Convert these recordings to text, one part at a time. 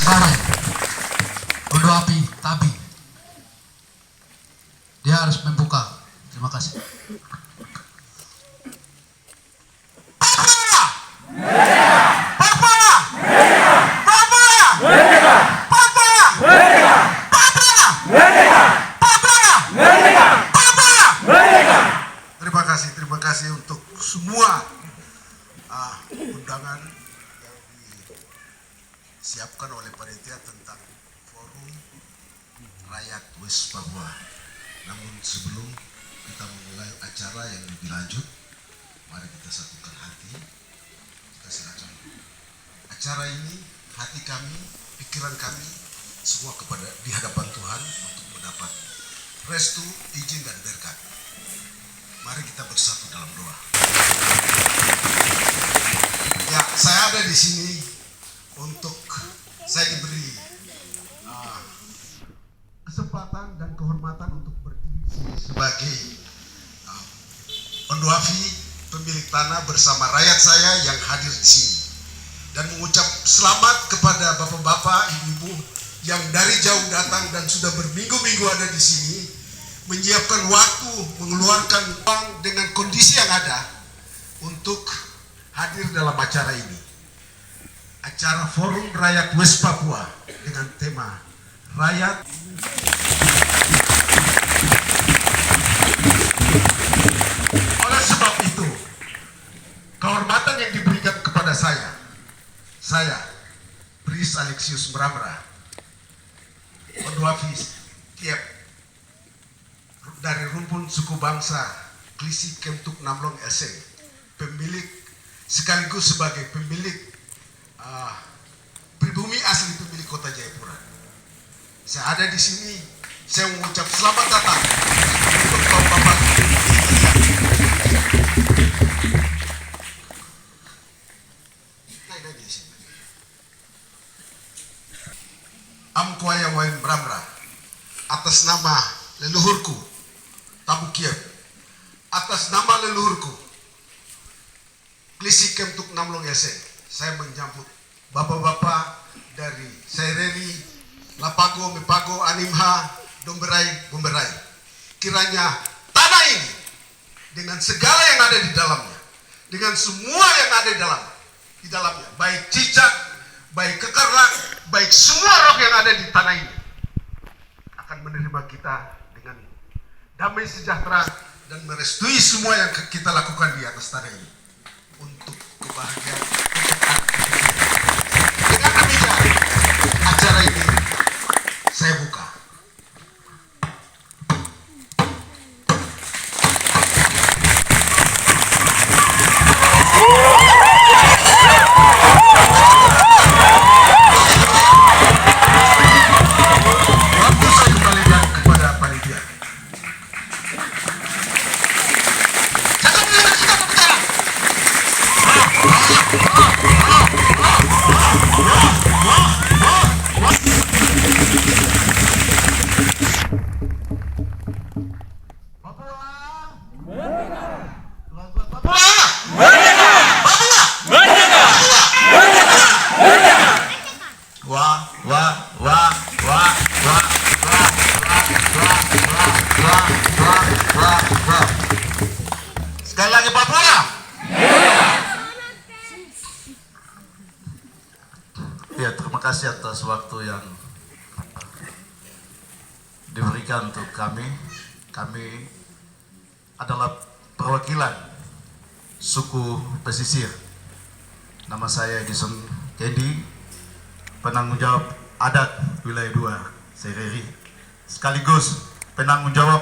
Sekarang Undo Api Tabi, dia harus membuka. Terima kasih. Terima kasih untuk semua undangan yang disiapkan oleh panitia tentang Forum Rakyat West Papua. Namun sebelum kita memulai acara yang lebih lanjut, mari kita satukan hati, kita serahkan acara ini, hati kami, pikiran kami, semua kepada di hadapan Tuhan untuk mendapat restu, izin dan berkat. Mari kita bersatu dalam doa. Ya, saya ada di sini untuk saya diberi kesempatan dan kehormatan untuk berdiri di sini sebagai Ondoafi, pemilik tanah bersama rakyat saya yang hadir di sini, dan mengucap selamat kepada bapak-bapak, ibu-ibu yang dari jauh datang dan sudah berminggu-minggu ada di sini, menyiapkan waktu, mengeluarkan uang dengan kondisi yang ada untuk hadir dalam acara ini. Acara Forum Rakyat West Papua dengan tema Rakyat. Oleh sebab itu, kehormatan yang diberikan kepada saya, Pris Alexius Mramra, Ondoafi Tiep, dari rumpun suku bangsa Klisi Kemtuk Namlong Eseng, pemilik sekaligus sebagai pemilik pribumi asli pemilik kota Jayapura. Saya ada di sini, saya mengucap selamat datang untuk bapak-bapak. Amkuaya Wain Bramra, atas nama leluhurku Tabu Kiep, atas nama leluhurku Klisi Kemtuk Namlong Eseng, saya menjemput bapak-bapak dari Saireri, Lapago, Mepago, Animha, Domberai, Bomberai. Kiranya tanah ini dengan segala yang ada di dalamnya, dengan semua yang ada di dalamnya, baik cicak, baik kekerak, baik semua roh yang ada di tanah ini akan menerima kita dengan damai sejahtera dan merestui semua yang kita lakukan di atas tanah ini untuk kebahagiaan, untuk dengan demikian acara ini saya buka. Waktu saya kembalikan kepada panitia. Sekali lagi Papua. Ya, terima kasih atas waktu yang diberikan untuk kami. Kami adalah perwakilan suku pesisir. Nama saya Edison Kendi, penanggung jawab adat wilayah 2 Saireri, sekaligus penanggung jawab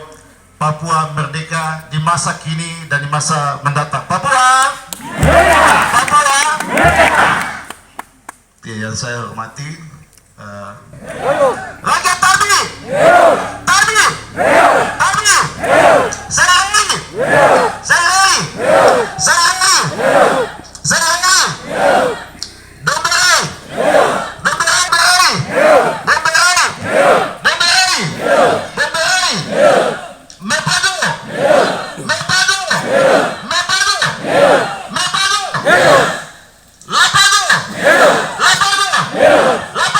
Papua merdeka di masa kini dan di masa mendatang. Papua merdeka! Papua merdeka! Yang saya hormati rakyat Tabi, Tabi, Tabi, Saireri, Saireri, Saireri, Saireri, Domberai, Domberai, Domberai, Domberai, Domberai, Mepado, Mepado, Mepado, Mepado, Lapado, Lapado, Lapado,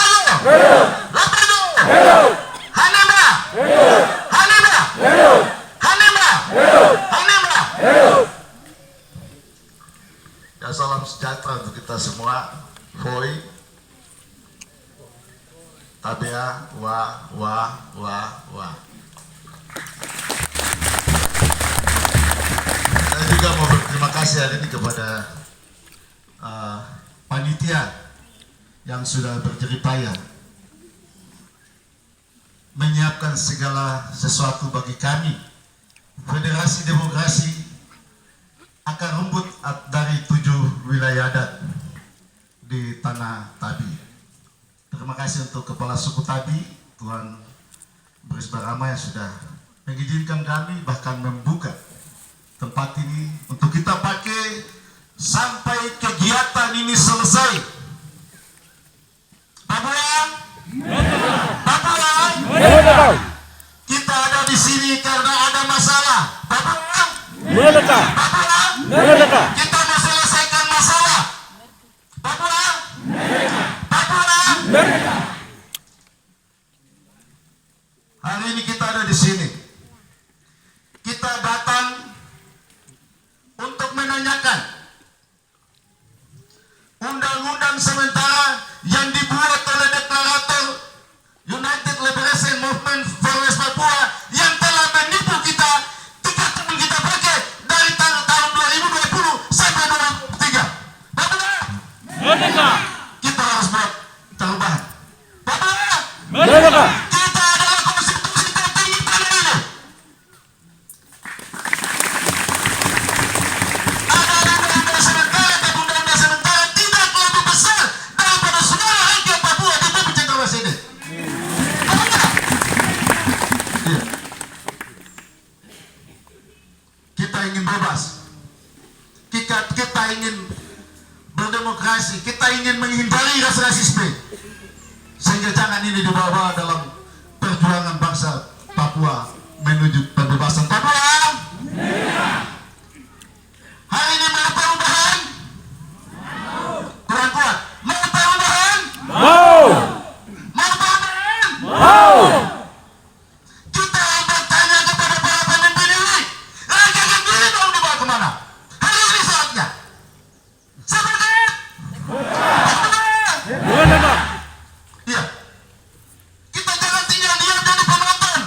Ya, salam sejahtera untuk kita semua. Foi, Tabea, wah. Saya juga mau berterima kasih hari ini kepada panitia yang sudah berjerih payah menyiapkan segala sesuatu bagi kami. Federasi Demokrasi Akar Rumput dari 7 wilayah adat di Tanah Tabi. Terima kasih untuk Kepala Suku Tabi, Tuan Bris Barama, yang sudah mengizinkan kami bahkan membuka tempat ini untuk kita pakai sampai kegiatan ini selesai. Papuang, kita ada di sini karena ada masalah. Papuang, kita mau selesaikan masalah. Papuang, hari ini kita ada di sini. Kita datang untuk menanyakan undang-undang sementara yang dibuat oleh deklarator United Liberation Movement for West Papua yang telah menipu kita 3 tahun kita pakai dari tahun 2020 sampai 2023. Bapak, kita harus buat perubahan. Bapak, kita adalah konstitusi tertinggi tanah ini. Ada undang-undang sementara, tapi undang-undang sementara tidak lebih besar daripada semua rakyat Papua di bumi cendrawasih ini. Iya. Kita ingin bebas. Kita ingin berdemokrasi. Kita ingin menghindari rasisme. Sehingga jangan ini dibawa dalam perjuangan bangsa Papua menuju pembebasan Papua. Hari ini mau perubahan? Kurang kuat. Mau perubahan? Mau perubahan? Kita bertanya kepada para pemimpin ini. Rakyat ini mau dibawa kemana? Hari ini saatnya. Seperti iya. Kita jangan tinggal diam jadi penonton.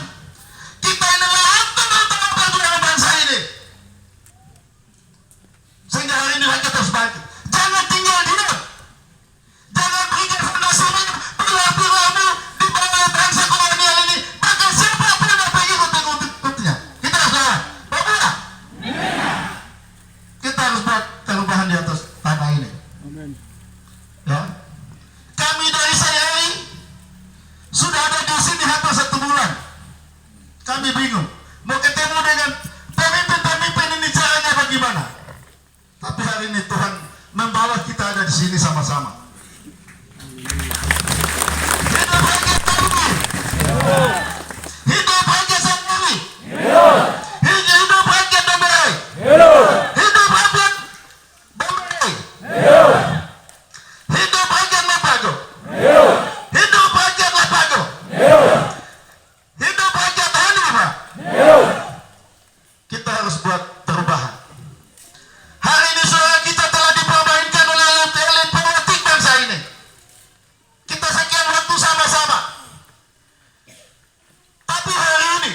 Kita inilah antar perjuangan bangsa ini. Sehingga hari ini rakyat harus bangkit. Jangan tinggal diam. Jangan berikan fondasinya perilaku di bawah bangsa kolonial ini. Bahkan siapapun apa yang ikut-ikutnya. Kita harus lawan. Bapak, kita harus buat perubahan di atas tanah ini. Ya. Kami dari Sayari sudah ada di sini hampir 1 bulan. Kami bingung mau ketemu dengan pemimpin-pemimpin ini caranya bagaimana. Tapi hari ini Tuhan membawa kita ada di sini sama-sama. Hidup rakyat Tabi. Hidup rakyat Sayari. Hidup rakyat Domberai. Hidup rakyat Domberai. Hidup rakyat Mapago. Hidup rakyat Lapago. Hidup rakyat Hanima. Kita harus buat perubahan. Hari ini suara kita telah dipermainkan oleh elit politik bangsa ini. Kita sekian waktu sama-sama. Tapi hari ini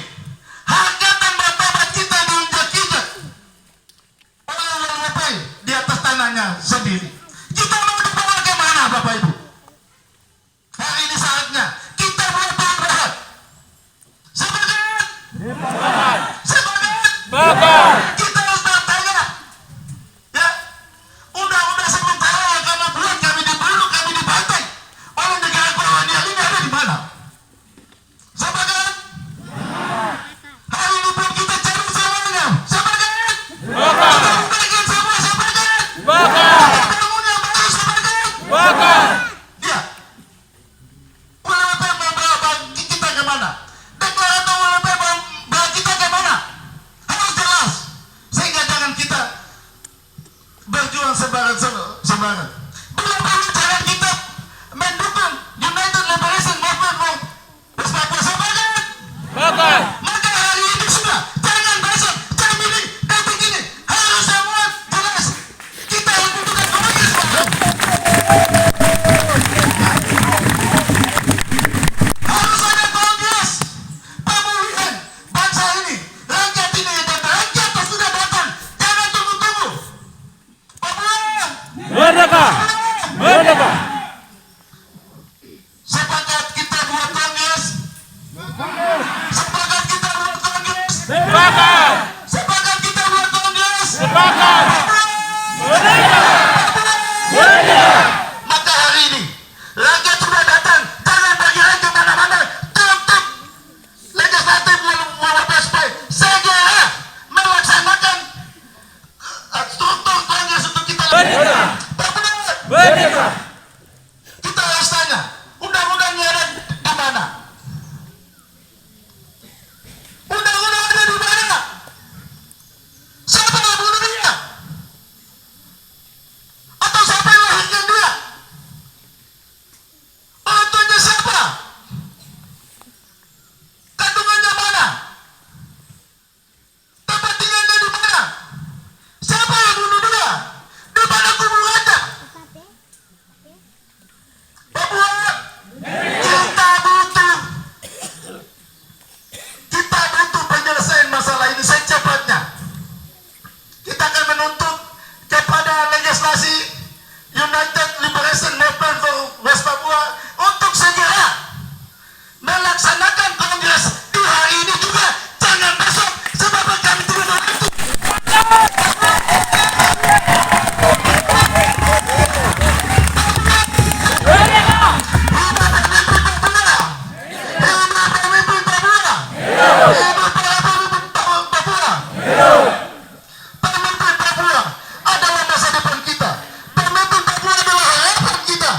harkatan martabat kita diinjak-injak oleh orang di atas tanahnya sendiri. Kita mau dibawa kemana, Bapak Ibu? Hari ini saatnya kita buat perubahan. Sepakat? Kita harus bertanya. Ya, undang-undang sementara yang kami buat, kami dibunuh, kami dibantai oleh negara kolonial ini ada di mana? Sepakat? Hari ini pun kita cari semuanya. Sepakat? Kita undangkan semua, sepakat? Kita bangun yang baru, sepakat? Ya. WLP membawa kita kemana? Deklarator WLP membawa kita kemana? Harus jelas. Merdeka! Merdeka! Sepakat kita buat Kongres. Sepakat kita buat Kongres. Sepakat! Sepakat kita buat Kongres. Sepakat! Merdeka! Merdeka! Maka hari ini rakyat sudah datang. Jangan bagi-bagi kemana-mana untuk legislatif supaya segera melaksanakan struktur Kongres untuk kita. Merdeka! Merdeka! Kita harus tanya, undang-undangnya ada di mana? Undang-undang ada di mana? Siapa yang bunuh dia? Atau siapa yang lahirkan dia? Orang tuanya siapa? Kandungannya mana? Tempat tinggalnya di mana? Siapa yang bunuh dia? Di mana kuburannya? Papua, kita butuh penyelesaian masalah ini secepatnya. Kita akan menuntut kepada legislasi United Liberation Movement for West Papua untuk segera melaksanakan kongres di hari ini juga, jangan besok, sebab kami tidak mampu. Pemimpin Papua adalah masa depan kita. Pemimpin Papua adalah harapan kita.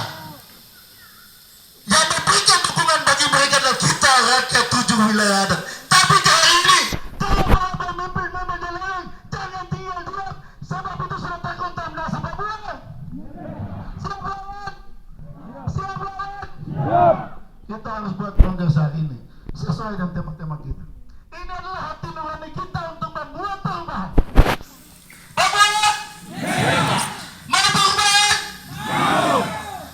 Yang memberikan dukungan bagi mereka adalah kita, rakyat 7 wilayah adat. Tapi hari ini, kalau para pemimpin memperjalan, jangan tinggal diam, sebab itu sudah terkontaminasi Papua. Siap lawan? Siap lawan? Kita harus buat kongres hari ini sesuai dengan tema-tema kita. Ini adalah hati nurani kita untuk membuat perubahan. Papua, mau perubahan?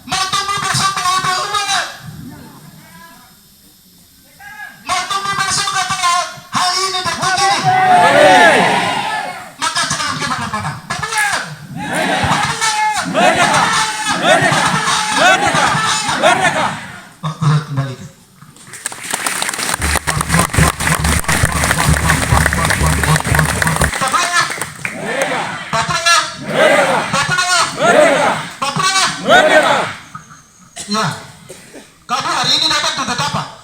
Mau tumbuh bersama perubahan? Mau tumbuh bersama kata hari ini dan begini? Maka jangan kemana-mana. Papua, Merdeka! Merdeka! Merdeka! Merdeka! waktu saya kembalikan. Merdeka! Ya, kamu hari ini datang untuk apa?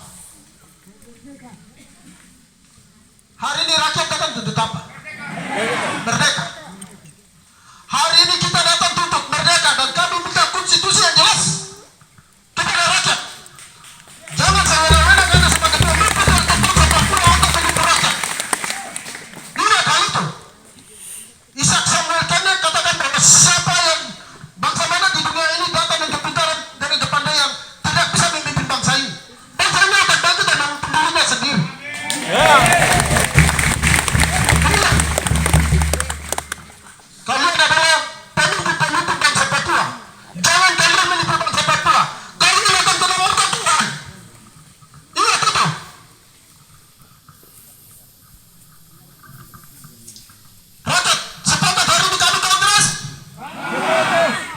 Hari ini rakyat datang untuk apa? Merdeka. Hari ini kita datang untuk merdeka dan kami minta konstitusi yang jelas kepada rakyat. Jangan semena-mena karena sebagai pemimpin dan ketua Papua untuk memimpin rakyat. Lihat hal itu. Ishak Samuel Kenneth katakan bahwa siapa yang bangsa mana di dunia ini datang dengan kepintaran dan kepandaian tidak bisa memimpin bangsa ini. Bangsa ini akan bantu dan memimpin dirinya sendiri. Inilah. Kalian adalah pemimpin-pemimpin bangsa Papua. Jangan kalian menipu bangsa Papua. Kalian akan kena murka Tuhan. Ingat itu. Rakyat, sepakat hari ini kami kongres.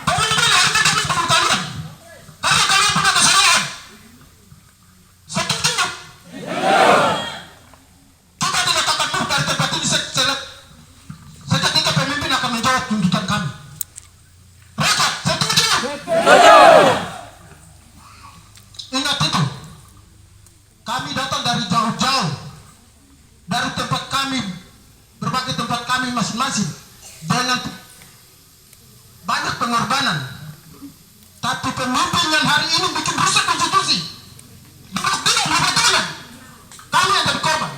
Pemimpin hari ini kami bunuh kalian. Karena kalian punya kesalahan. Setuju? Kita tidak akan move dari tempat ini seketika pemimpin akan menjawab tuntutan kami. Rakyat, setuju? Ingat itu. Kami datang dari jauh-jauh. Dari tempat kami, berbagai tempat kami masing-masing. Dengan banyak pengorbanan. Tapi pemimpin yang hari ini bikin rusak konstitusi. Tidak berbatangan. Kami yang jadi korban.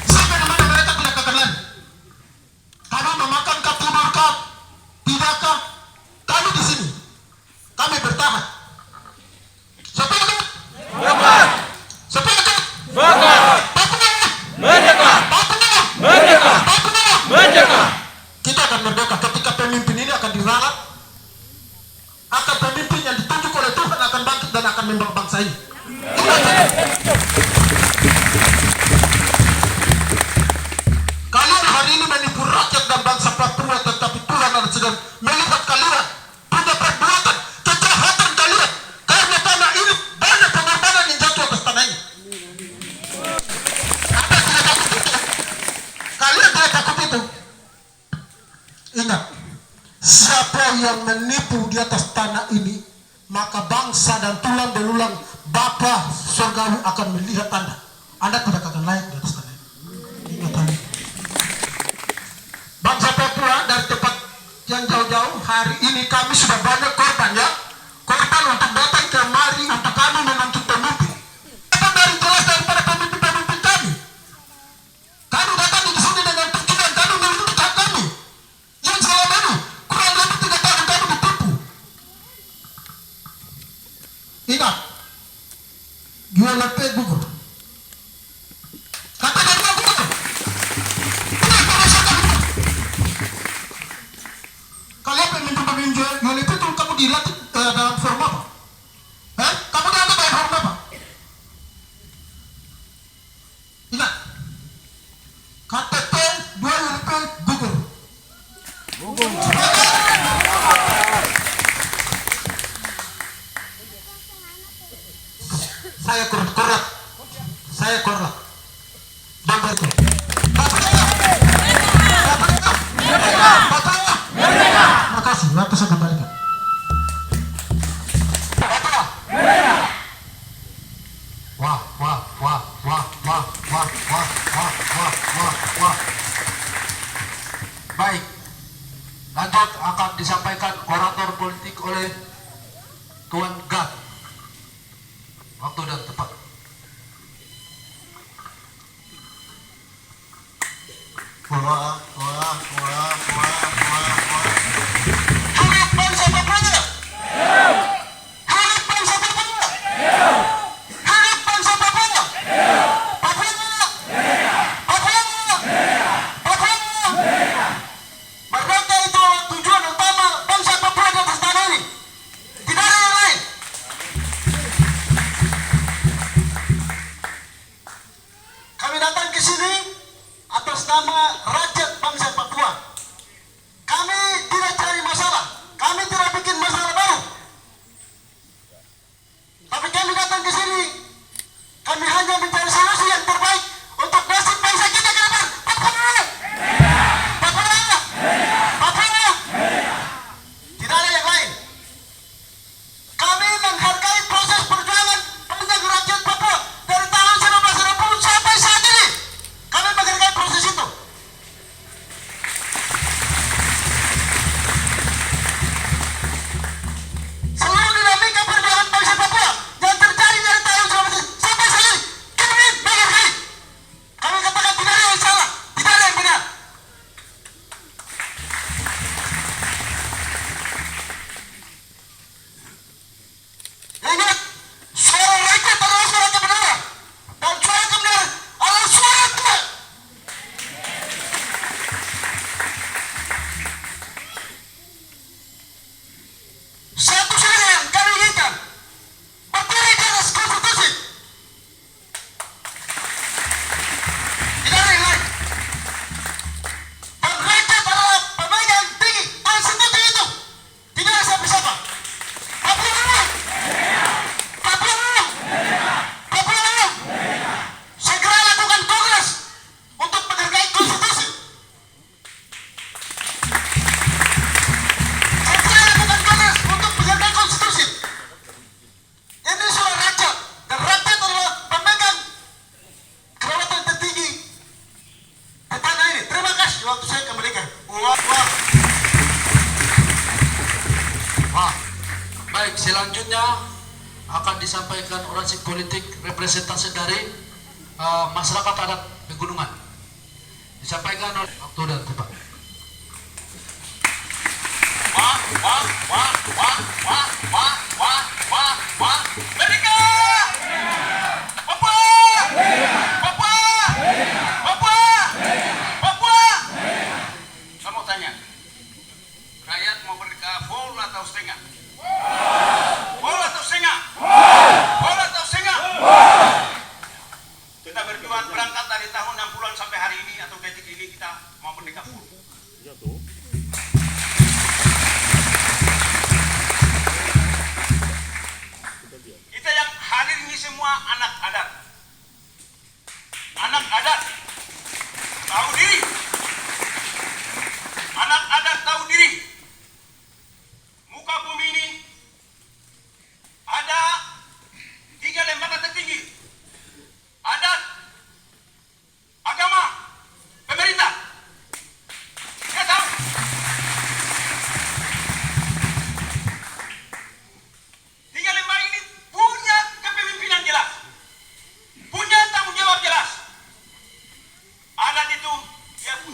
Sampai mana mereka tidak akan lari. Kami memakan tidur tidakkah? Kami di sini. Kami bertahan. Sepakat? Sepakat? Sepakat! Papua! Merdeka! Papua! Merdeka! Papua! Merdeka! Kita akan merdeka ketika pemimpin ini akan dirangkul begitu, ingat, siapa yang menipu di atas tanah ini, maka bangsa dan tulang belulang Bapa surgawi akan melihat Anda. Anda tidak akan layak di atas tanah ini. Ingat hal itu. Bangsa Papua dari tempat yang jauh-jauh, hari ini kami sudah banyak korban, ya. Korban untuk datang kemari untuk kami menuntut pemimpin. Datang dari jelas daripada pemimpin-pemimpin kami. Kami datang di sini dengan tujuan kami menuntut hak kami. Yang selama ini kurang lebih 3 tahun kami ditipu. Ingat, GLP gugur. Katakan kau gugur. Kalian pemimpin-pemimpin GLP itu kamu dilatih dalam form apa? Kamu dianggap dalam form apa? Ingat, KTP 2 GLP gugur. Saya korlat. Saya korlat. Bapak itu. Makasih, waktu saya kembalikan. Wah. Baik. Lanjut akan disampaikan orator politik oleh Tuan Gad. Waktu dan tepat. Hidup bangsa Papua! Hidup bangsa Papua! Hidup bangsa Papua! Papua! Merdeka itu tujuan utama bangsa Papua di atas tanah ini. Tidak ada yang lain. Kami datang ke sini atas nama rakyat bangsa Papua. Kami tidak cari masalah. Kami tidak bikin masalah baru. Tapi kami datang ke sini, kami hanya mencari solusi yang terbaik untuk nasib bangsa kita ke depan. Papua! Tidak ada yang lain. Kami menghargai proses perjuangan panjang rakyat Papua dari tahun 1960 sampai saat ini. Kami menghargai proses itu. Seluruh dinamika perjuangan bangsa Papua yang terjadi dari tahun 1960 sampai saat ini, kami menghargai. Kami katakan tidak ada yang salah, tidak ada yang benar. Ingat, suara rakyat adalah suara kebenaran, dan suara kebenaran adalah suara Tuhan. Satu saja yang kami inginkan, berdiri di atas konstitusi. Tidak ada yang lain. Dan rakyat adalah pemegang tinggi konstitusi itu. Tidak ada siapa-siapa. Papua! Segera lakukan kongres untuk menghargai konstitusi. Ini suara rakyat, dan rakyat adalah pemegang kedaulatan tertinggi di tanah ini. Terima kasih waktu saya kembalikan. Wah. Baik, selanjutnya akan disampaikan orasi politik representasi dari masyarakat adat pegunungan. Disampaikan oleh waktu dan tepat. Merdeka! Papua! Saya mau tanya, rakyat mau merdeka full atau setengah? Full atau setengah? Full atau setengah? Kita berjuang berangkat dari tahun 60-an sampai hari ini atau detik ini kita mau merdeka full. Kita yang hadir ini semua anak adat. Anak adat tahu diri.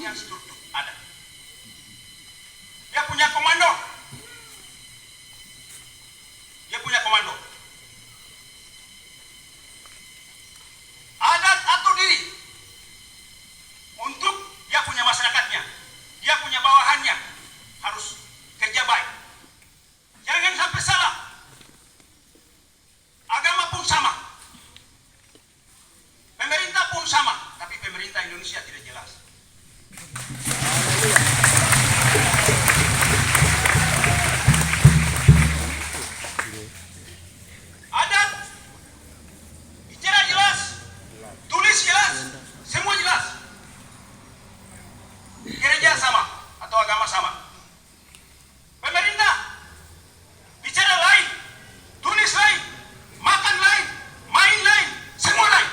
punya struktur, ada. Dia punya komando. Dia punya komando. Adat atur diri untuk dia punya masyarakatnya, dia punya bawahannya harus kerja baik. Jangan sampai salah. Agama pun sama, pemerintah pun sama, tapi pemerintah Indonesia tidak jelas. Adat bicara jelas, tulis jelas, semua jelas. Gereja sama atau agama sama. Pemerintah bicara lain, tulis lain, makan lain, main lain, semua lain.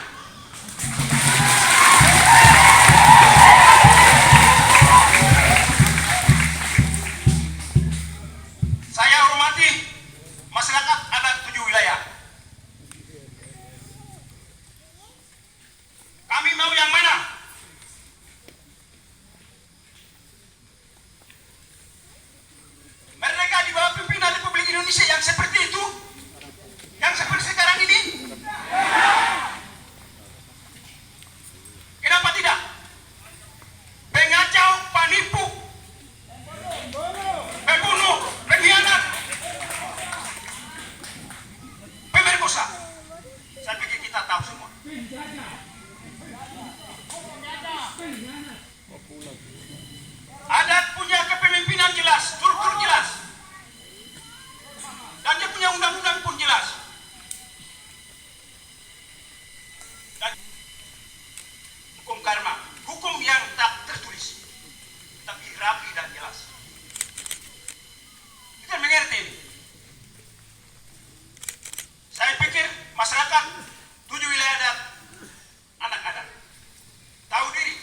Saya hormati masyarakat adat 7 wilayah. Kami mau yang mana? Mereka di bawah pimpinan Republik Indonesia yang seperti itu, yang seperti sekarang ini. Kenapa tidak? Pengacau, penipu, pembunuh, pengkhianat, pemerkosa. Saya pikir kita tahu semua. Adat punya kepemimpinan jelas, struktur jelas, dan dia punya undang-undang pun jelas. Dan hukum karma, hukum yang tak tertulis, tapi rapi dan jelas. Kita mengerti ini. Saya pikir masyarakat 7 wilayah adat, anak adat, tahu diri.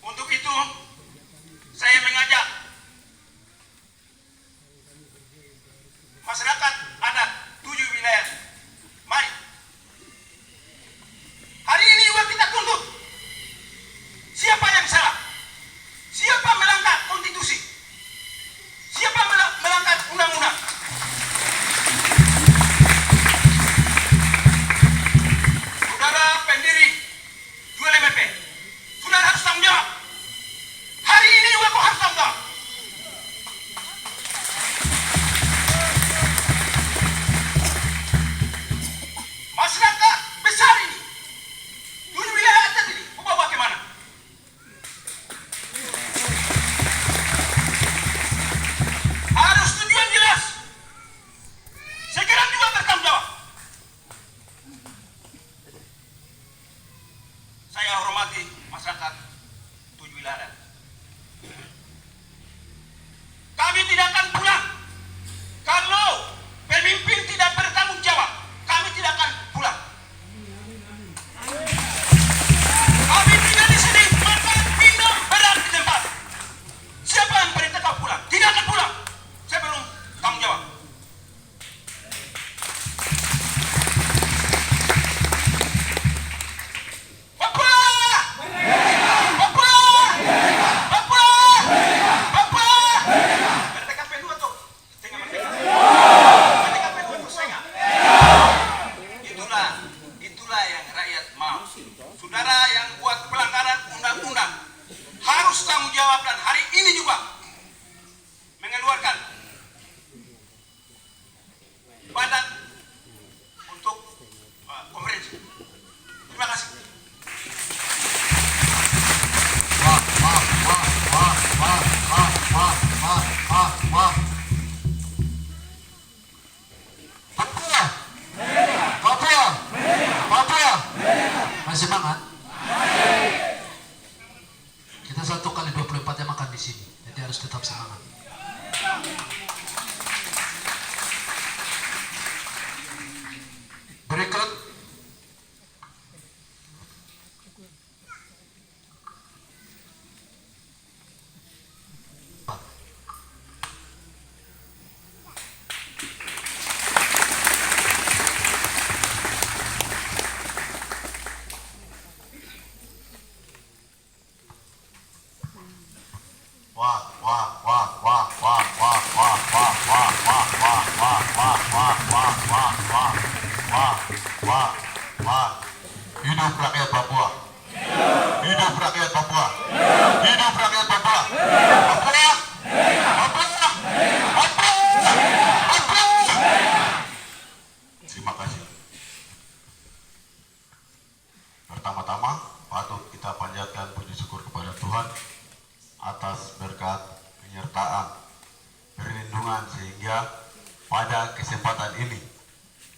Untuk itu, saya mengajak masyarakat adat 7 wilayah, mari. Hari ini juga kita tuntut. Siapa yang salah? Siapa melanggar konstitusi? Siapa melanggar undang-undang? Saudara pendiri 2LMP, saudara harus tanggung jawab. Hari ini juga kau harus tanggung jawab. Masyarakat besar ini, 7 wilayah adat ini, kau bawa bagaimana? Harus tujuan jelas. Sekarang juga bertanggung jawab. Saya hormati masyarakat 7 wilayah adat. Kami tidak akan pulang kalau pemimpin tidak bertanggung jawab. Kami tidak akan pulang. Kami tidak di sini makan, minum, berat di tempat. Siapa yang perintah kau pulang? Tidak akan pulang sebelum tanggung jawab. Papua! Papua! Papua! Papua! Merdeka P2 tuh, setengah merdeka. Merdeka P2 tuh setengah. Itulah yang rakyat mau. Saudara yang buat pelanggaran undang-undang harus tanggung jawab, dan hari ini juga mengeluarkan badan untuk konferensi. Terima kasih. Papua. Papua. Papua. Masih semangat? Kita 1x24 yang makan di sini, jadi harus tetap semangat. Berikut Hidup rakyat Papua. Hidup rakyat Papua. Hidup rakyat Papua. Papua. Papua. Papua. Terima kasih. Pertama-tama patut kita panjatkan puji syukur kepada Tuhan atas berkat penyertaan, perlindungan sehingga pada kesempatan ini,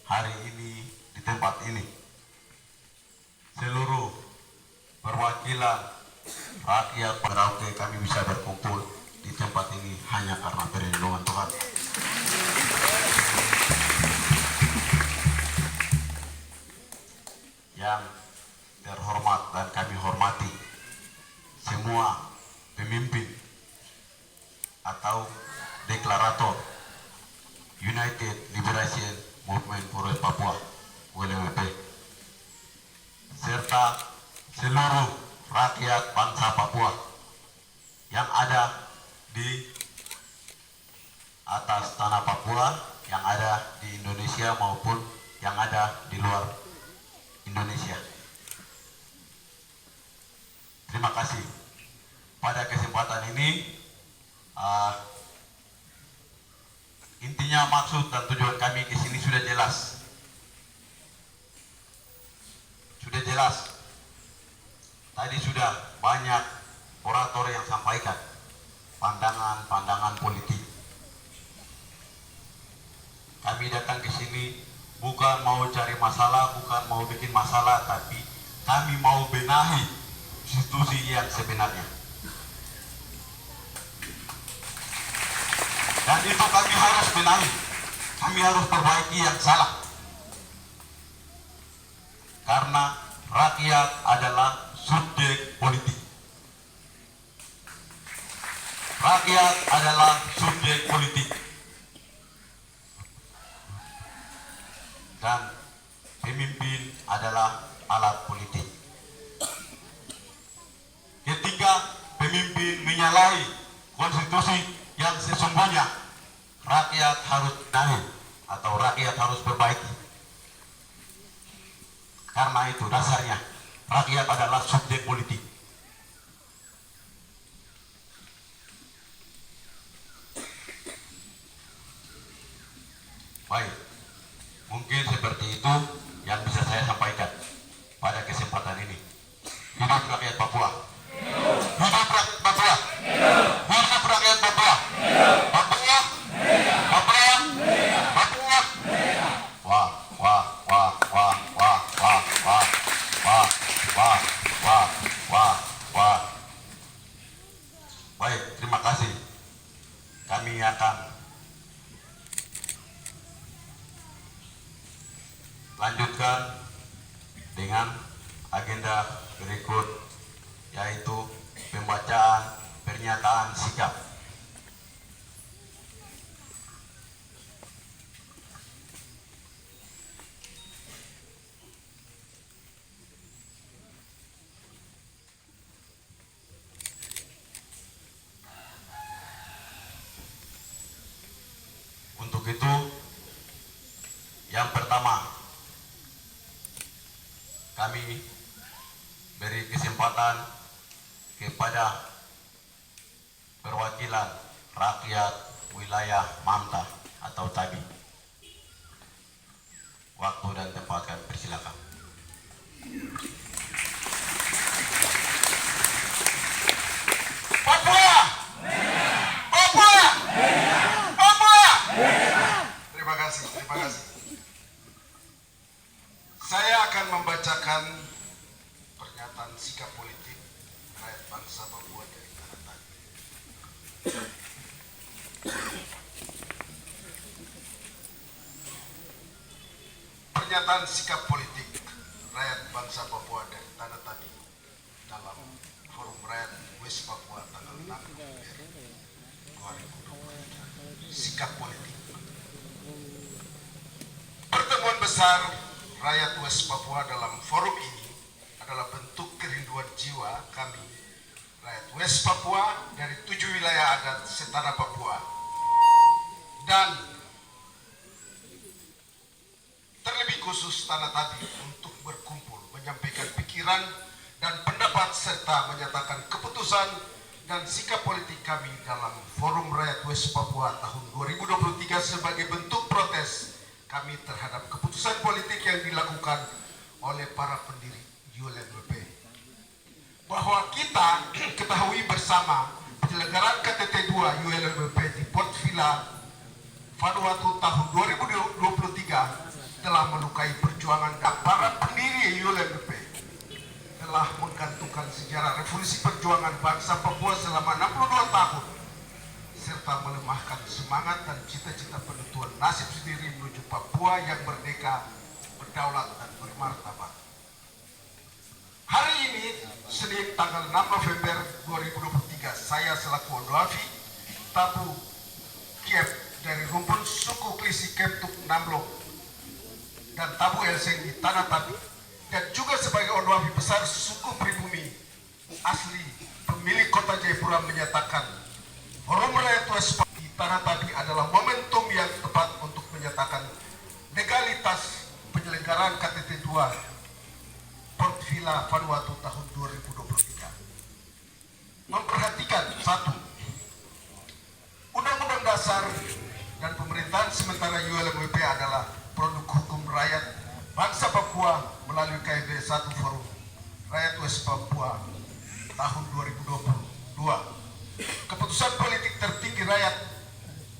hari ini di tempat ini, seluruh perwakilan rakyat Merauke kami bisa berkumpul di tempat ini hanya karena perlindungan Tuhan. Yang terhormat dan kami hormati semua pemimpin atau deklarator United Liberation Movement for West Papua (ULMP) serta seluruh rakyat bangsa Papua yang ada di atas tanah Papua, yang ada di Indonesia maupun yang ada di luar Indonesia. Terima kasih. Pada kesempatan ini, intinya maksud dan tujuan kami ke sini sudah jelas. Sudah jelas. Tadi sudah banyak orator yang sampaikan pandangan-pandangan politik. Kami datang ke sini bukan mau cari masalah, bukan mau bikin masalah, tapi kami mau benahi institusi yang sebenarnya. Dan itu kami harus benahi, kami harus perbaiki yang salah. Karena rakyat adalah subjek politik. Rakyat adalah subjek politik. Dan pemimpin adalah alat politik. Ketika pemimpin menyalahi konstitusi yang sesungguhnya, rakyat harus benahi atau rakyat harus perbaiki. Karena itu dasarnya rakyat adalah subjek politik. Baik, mungkin seperti itu yang bisa saya sampaikan pada kesempatan ini. Hidup rakyat Papua. Hidup rakyat Papua. Hidup rakyat Papua. Papua. Papua. Papua. Wah, wah, wah, wah, wah, wah, wah, wah, wah, wah, wah, wah. Baik, terima kasih. Kami akan lanjutkan dengan agenda berikut, yaitu pembacaan pernyataan sikap. Untuk itu, yang pertama, kami beri kesempatan kepada perwakilan rakyat wilayah Mamta atau Tabi. Waktu dan tempat kami persilakan. Papua! Papua! Papua! Terima kasih, terima kasih. Saya akan membacakan pernyataan sikap politik rakyat bangsa Papua dari Tanah Tabi. Pernyataan sikap politik rakyat bangsa Papua dari Tanah Tabi dalam Forum Rakyat West Papua tanggal 6 November 2023. Sikap politik. Pertemuan besar rakyat West Papua dalam forum ini adalah bentuk kerinduan jiwa kami rakyat West Papua dari 7 wilayah adat setanah Papua. Dan terlebih khusus Tanah Tadi untuk berkumpul, menyampaikan pikiran dan pendapat serta menyatakan keputusan dan sikap politik kami dalam Forum Rakyat West Papua tahun 2023 sebagai bentuk protes kami terhadap keputusan politik yang dilakukan oleh para pendiri ULMWP. Bahwa kita ketahui bersama penyelenggaraan KTT 2 ULMWP di Port Vila Vanuatu tahun 2023 telah melukai perjuangan para pendiri ULMWP, telah menggantungkan sejarah revolusi perjuangan bangsa Papua selama 62 tahun, serta melemahkan semangat dan cita-cita penentuan nasib sendiri menuju Papua yang merdeka, berdaulat, dan bermartabat. Hari ini, Senin tanggal 6 November 2023, saya selaku Ondoafi Tabu Kiep dari rumpun suku Klisi Keptuk Namlok dan Tabu Elseng di Tanah Tadi, dan juga sebagai Ondoafi besar suku pribumi asli pemilik kota Jayapura menyatakan Forum Rakyat West di Tanah Tadi adalah momentum yang tepat untuk menyatakan legalitas penyelenggaraan KTT 2 Port Vila Vanuatu tahun 2023. Memperhatikan satu, Undang-Undang Dasar dan Pemerintahan Sementara ULMWP adalah produk hukum rakyat bangsa Papua melalui KIB 1 Forum Rakyat West Papua tahun 2022. Keputusan politik tertinggi rakyat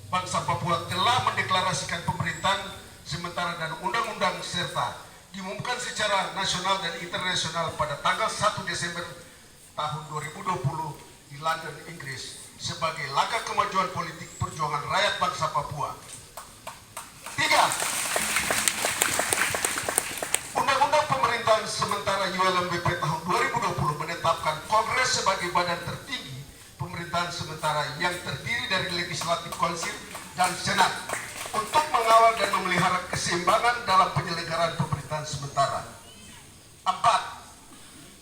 bangsa Papua telah mendeklarasikan pemerintahan sementara dan undang-undang serta diumumkan secara nasional dan internasional pada tanggal 1 Desember tahun 2020 di London, Inggris sebagai langkah kemajuan politik perjuangan rakyat bangsa Papua. 3. Undang-Undang Pemerintahan Sementara ULMWP tahun 2020 menetapkan Kongres sebagai badan tertinggi pemerintahan sementara yang terdiri dari Legislatif Council dan Senat untuk mengawal dan memelihara keseimbangan dalam penyelenggaraan pemerintahan sementara. 4.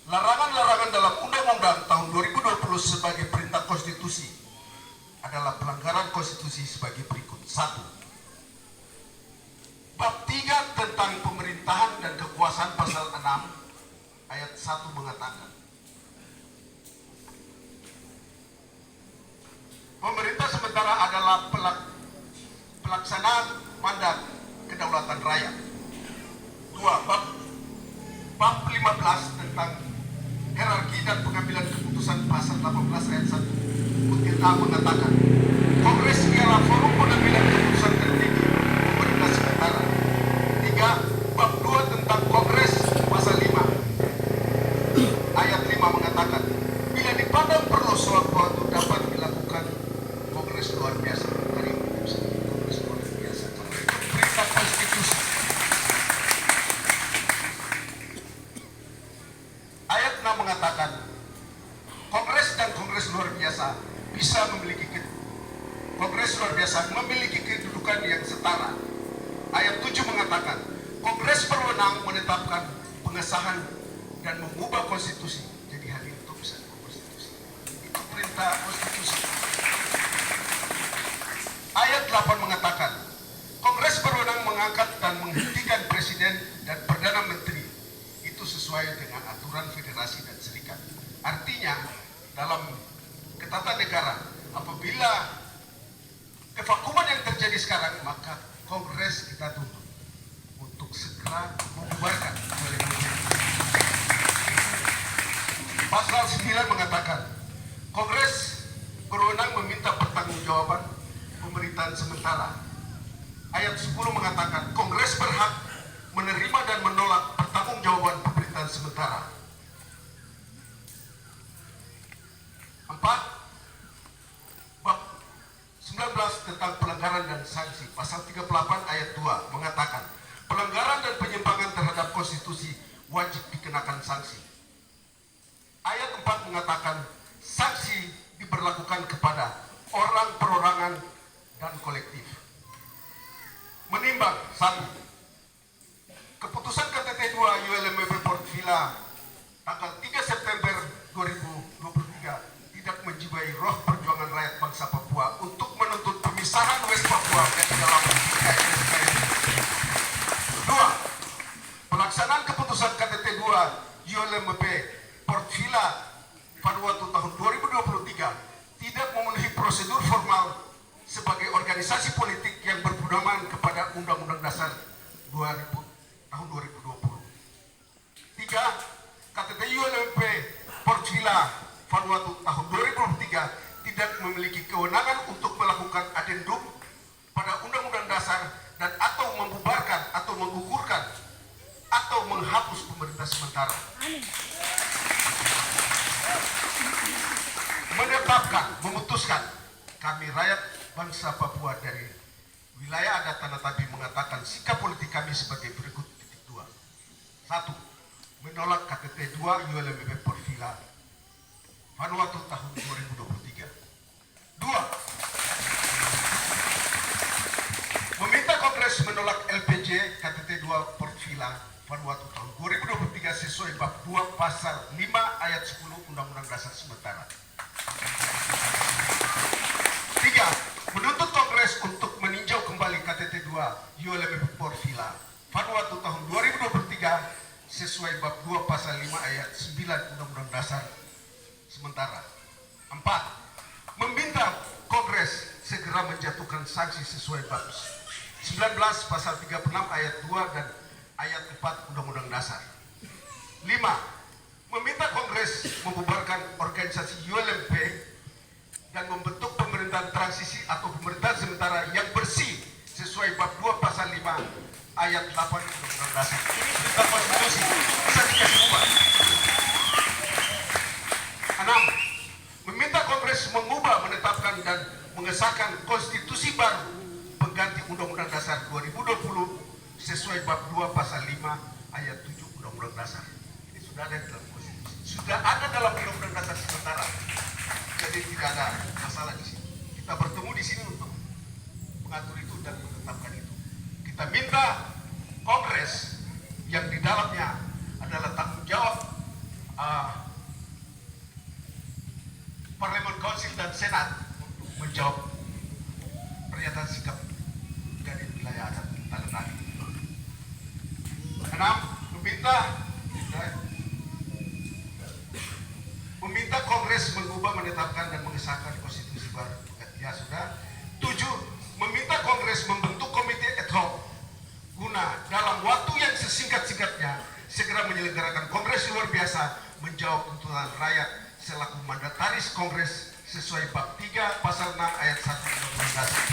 Larangan-larangan dalam Undang-Undang tahun 2020 sebagai perintah konstitusi adalah pelanggaran konstitusi sebagai berikut. 1. Bab 3 tentang pemerintahan dan kekuasaan pasal 6 ayat 1 mengatakan pemerintah sementara adalah pelaksanaan mandat kedaulatan rakyat. 2. Bab 15 tentang hierarki dan pengambilan keputusan pasal 18 ayat 1 butir A mengatakan Kongres ialah forum pengambilan keputusan tertinggi pemerintah sementara. 3. Bab 2 tentang Kongres pasal 5 ayat 5 mengatakan bila dipandang perlu suatu waktu dapat dilakukan Kongres luar biasa. Hari ini bisa Kongres luar biasa. Perintah konstitusi. Ayat 6 mengatakan Kongres dan Kongres luar biasa bisa memiliki kedudukan yang setara. Ayat 7 mengatakan Kongres berwenang menetapkan pengesahan dan mengubah konstitusi. Jadi hari itu bisa konstitusi. Itu perintah konstitusi. Ayat 8 mengatakan Kongres berwenang mengangkat dan menghentikan presiden dan perdana menteri. Itu sesuai dengan aturan federasi dan serikat. Artinya dalam ketatanegaraan apabila kevakuman yang terjadi sekarang maka Kongres kita tuntut untuk segera membubarkan ULMWP. Pasal 9 mengatakan Kongres berwenang meminta pertanggungjawaban pemerintahan sementara. Ayat 10 mengatakan Kongres berhak menerima dan menolak pertanggungjawaban pemerintahan sementara. 4. Bab 19 tentang pelanggaran dan sanksi. Pasal 38 ayat 2 mengatakan pelanggaran dan penyimpangan terhadap konstitusi wajib dikenakan sanksi. Ayat 4 mengatakan sanksi diberlakukan kepada orang perorangan dan kolektif. Menimbang 1. Keputusan KTT 2 ULMWP Port Vila tanggal 3 September 2023 menjiwai roh perjuangan rakyat bangsa Papua untuk menuntut pemisahan West Papua dari dalam NKRI. 2. Pelaksanaan keputusan KTT 2 ULMP Port Vila Vanuatu tahun 2023 tidak memenuhi prosedur formal sebagai organisasi politik yang berpedoman kepada Undang-Undang Dasar tahun 2020. 3. KTT ULMP Port Vila Vanuatu tahun 2023 tidak memiliki kewenangan untuk melakukan adendum pada Undang-Undang Dasar dan atau membubarkan atau menggugurkan atau menghapus pemerintah sementara. Menetapkan, memutuskan, kami rakyat bangsa Papua dari wilayah adat Tanah Tabi mengatakan sikap politik kami sebagai berikut. 2. 1. Menolak KTT 2 ULMP Port Vila Vanuatu tahun 2023. 2. Meminta Kongres menolak LPJ KTT 2 Port Vila Vanuatu tahun 2023 sesuai bab 2 pasal 5 ayat 10 Undang-Undang Dasar sementara. 3. Menuntut Kongres untuk meninjau kembali KTT 2 ULMP Port Vila Vanuatu tahun 2023 sesuai bab 2 pasal 5 ayat 9 Undang-Undang Dasar sementara. 4. Meminta Kongres segera menjatuhkan sanksi sesuai bab 19 pasal 36 ayat 2 dan ayat 4 Undang-Undang Dasar. 5. Meminta Kongres membubarkan organisasi ULMP dan membentuk pemerintahan transisi atau pemerintahan sementara yang bersih sesuai bab 2 pasal 5 ayat 8 Undang-Undang Dasar. Ini perintah konstitusi, bisa dikasih ubah. 6. Meminta Kongres mengubah, menetapkan dan mengesahkan konstitusi baru pengganti Undang-Undang Dasar 2020 sesuai bab 2 pasal 5 ayat 7 Undang-Undang Dasar. Ini sudah ada dalam konstitusi, sudah ada dalam Undang-Undang Dasar sementara. Jadi tidak ada masalah di sini. Kita bertemu di sini untuk mengatur itu dan menetapkan itu. Kita minta Kongres yang di dalamnya adalah tanggung jawab Parlemen, Council dan Senat untuk menjawab pernyataan sikap dari wilayah adat Tanah Tabi. 6. Meminta Kongres mengubah, menetapkan dan mengesahkan konstitusi baru. Ya sudah. 7. Meminta Kongres membentuk komite ad hoc guna dalam waktu yang sesingkat-singkatnya segera menyelenggarakan Kongres luar biasa menjawab tuntutan rakyat selaku mandataris Kongres sesuai bab 3 pasal 6 ayat 1 Undang-Undang Dasar.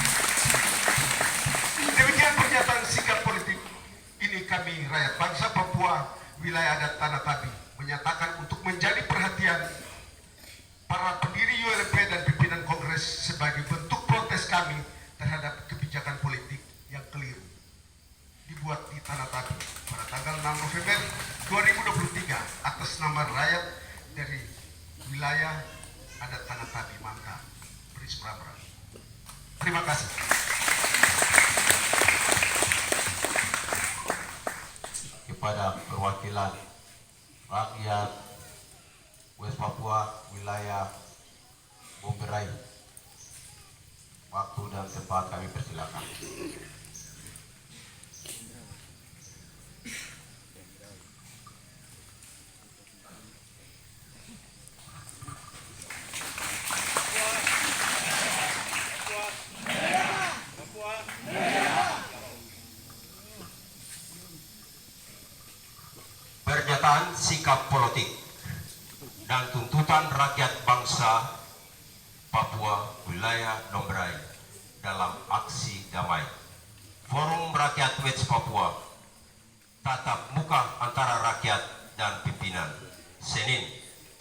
Demikian pernyataan sikap politik ini kami rakyat bangsa Papua wilayah adat Tanah Tabi menyatakan untuk menjadi perhatian para pendiri ULMP dan pimpinan Kongres sebagai bentuk protes kami terhadap kebijakan politik yang keliru dibuat di Tanah Tabi pada tanggal 6 November 2023 atas nama rakyat dari wilayah adat Tanah Tabi Manta Pris Prabra. Terima kasih. Kepada perwakilan rakyat West Papua wilayah Bomberai, waktu dan tempat kami persilakan. Pernyataan sikap politik dan tuntutan rakyat bangsa Papua wilayah Dombrai dalam aksi damai. Forum Rakyat West Papua tatap muka antara rakyat dan pimpinan Senin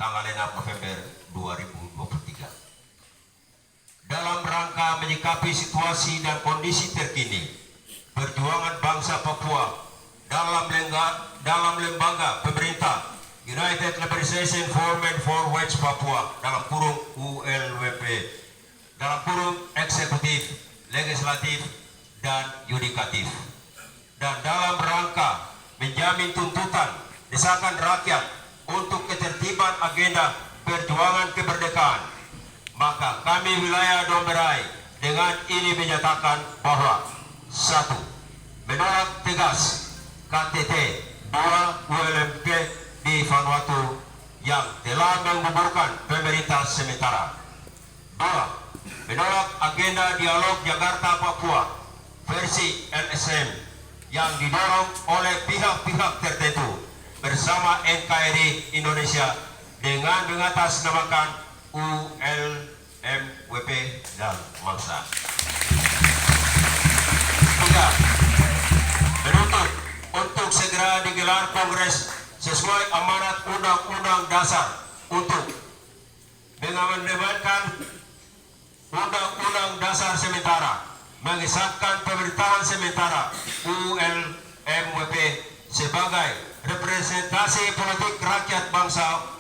tanggal 6 November 2023. Dalam rangka menyikapi situasi dan kondisi terkini, perjuangan bangsa Papua dalam lembaga pemerintah United Liberation Movement for West Papua dalam kurung ULWP, dalam kurung eksekutif, legislatif, dan yudikatif, dan dalam rangka menjamin tuntutan desakan rakyat untuk ketertiban agenda perjuangan kemerdekaan maka kami wilayah Domberai dengan ini menyatakan bahwa 1. Menolak tegas KTT 2 ULMP di Vanuatu yang telah menggugurkan pemerintah sementara. 2. Menolak agenda dialog Jakarta-Papua versi LSM yang didorong oleh pihak-pihak tertentu bersama NKRI Indonesia dengan mengatasnamakan ULMWP dan Mangsa. 3. Menuntut untuk segera digelar kongres sesuai amanat Undang-Undang Dasar untuk mengamandemenkan Undang-Undang Dasar sementara, mengesahkan pemerintahan sementara ULMWP sebagai representasi politik rakyat bangsa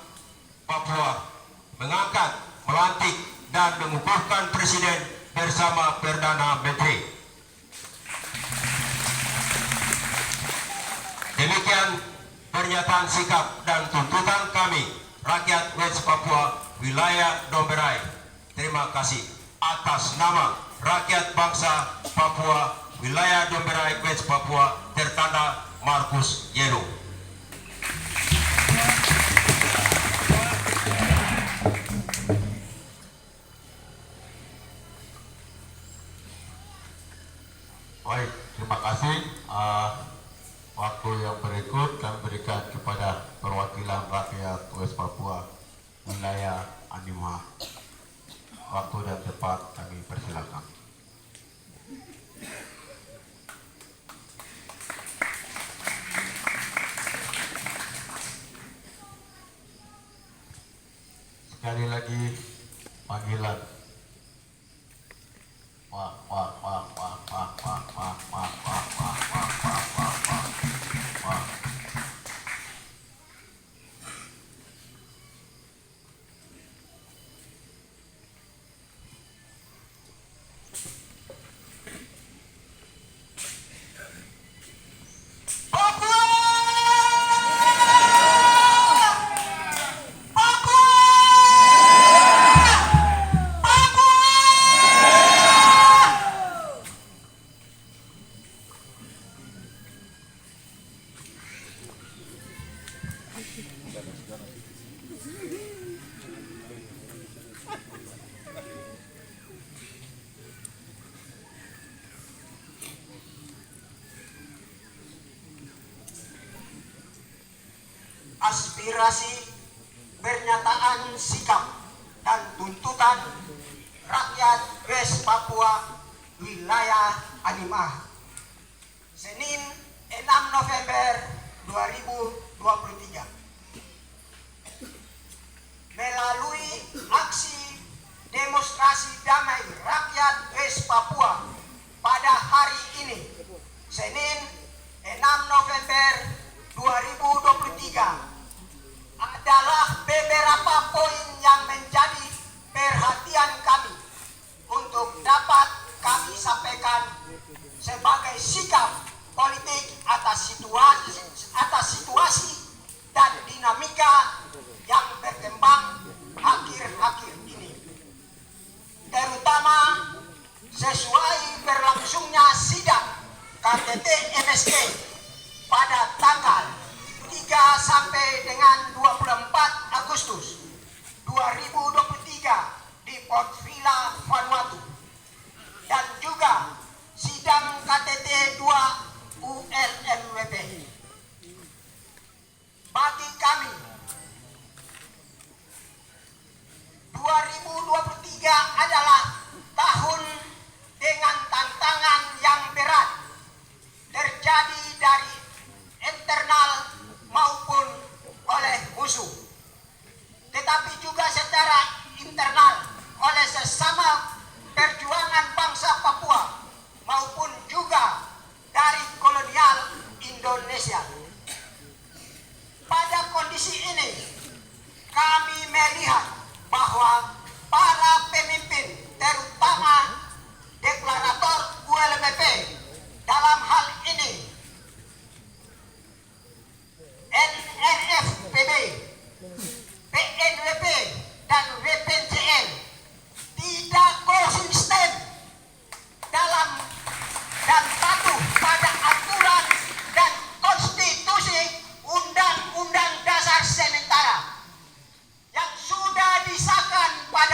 Papua, mengangkat, melantik, dan mengukuhkan presiden bersama Perdana Menteri. Demikian pernyataan sikap dan tuntutan kami, rakyat West Papua, wilayah Domberai. Terima kasih atas nama rakyat bangsa Papua, wilayah Domberai, West Papua, tertanda Markus Yero. Baik, terima kasih. Waktu yang berikut kami berikan kepada perwakilan rakyat West Papua, wilayah Animha. Waktu dan tempat kami persilakan. Sekali lagi panggilan. Aspirasi, pernyataan sikap dan tuntutan rakyat West Papua, wilayah Animha. Senin 6 November 2023. Melalui aksi demonstrasi damai rakyat West Papua pada hari ini, Senin 6 November 2023, adalah beberapa poin yang menjadi perhatian kami untuk dapat kami sampaikan sebagai sikap politik atas situasi dan dinamika yang berkembang akhir-akhir ini, terutama sesuai berlangsungnya sidang KTT MSK pada tanggal 3 sampai dengan 24 Agustus 2023 di Port Vila, Vanuatu, dan juga sidang KTT 2 ULMWP. Bagi kami, 2023 adalah tahun dengan tantangan yang berat, terjadi dari internal maupun oleh musuh, tetapi juga secara internal oleh sesama perjuangan bangsa Papua maupun juga dari kolonial Indonesia. Pada kondisi ini, kami melihat bahwa para pemimpin, terutama deklarator ULMP, dalam hal ini NRFPB, PNWP, dan WPCL,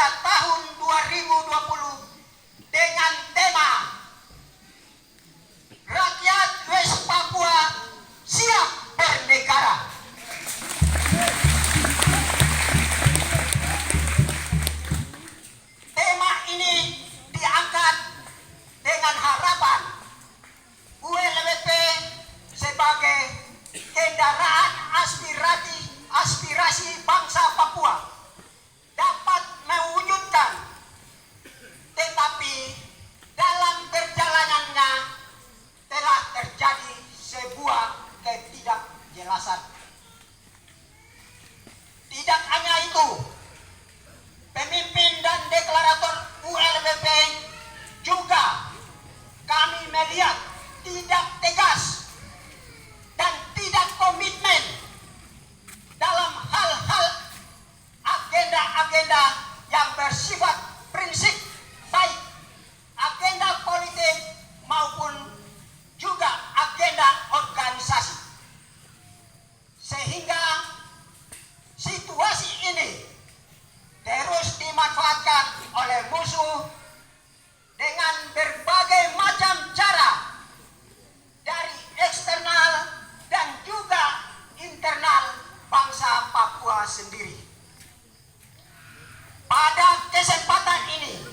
pada tahun 2020 dengan tema Rakyat West Papua Siap Bernegara. Tema ini diangkat dengan harapan ULWP sebagai kendaraan aspirasi bangsa Papua dapat mewujudkan, tetapi dalam perjalanannya telah terjadi sebuah ketidakjelasan. Tidak hanya itu, pemimpin dan deklarator ULWP juga kami melihat tidak tegas dan tidak komitmen dalam hal-hal agenda-agenda yang bersifat prinsip, baik agenda politik maupun juga agenda organisasi. Sehingga situasi ini terus dimanfaatkan oleh musuh dengan berbagai macam cara dari eksternal dan juga internal bangsa Papua sendiri. Pada kesempatan ini,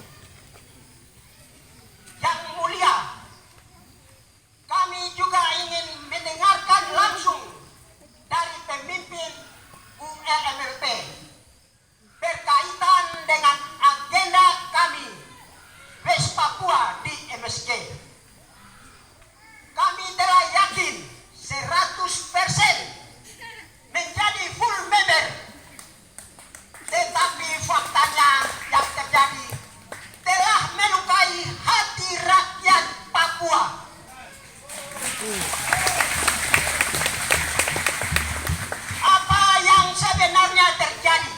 yang mulia, kami juga ingin mendengarkan langsung dari pemimpin ULMLP berkaitan dengan agenda kami West Papua di MSK. Kami telah yakin 100% menjadi full member, tetapi faktanya yang terjadi telah melukai hati rakyat Papua. Apa yang sebenarnya terjadi?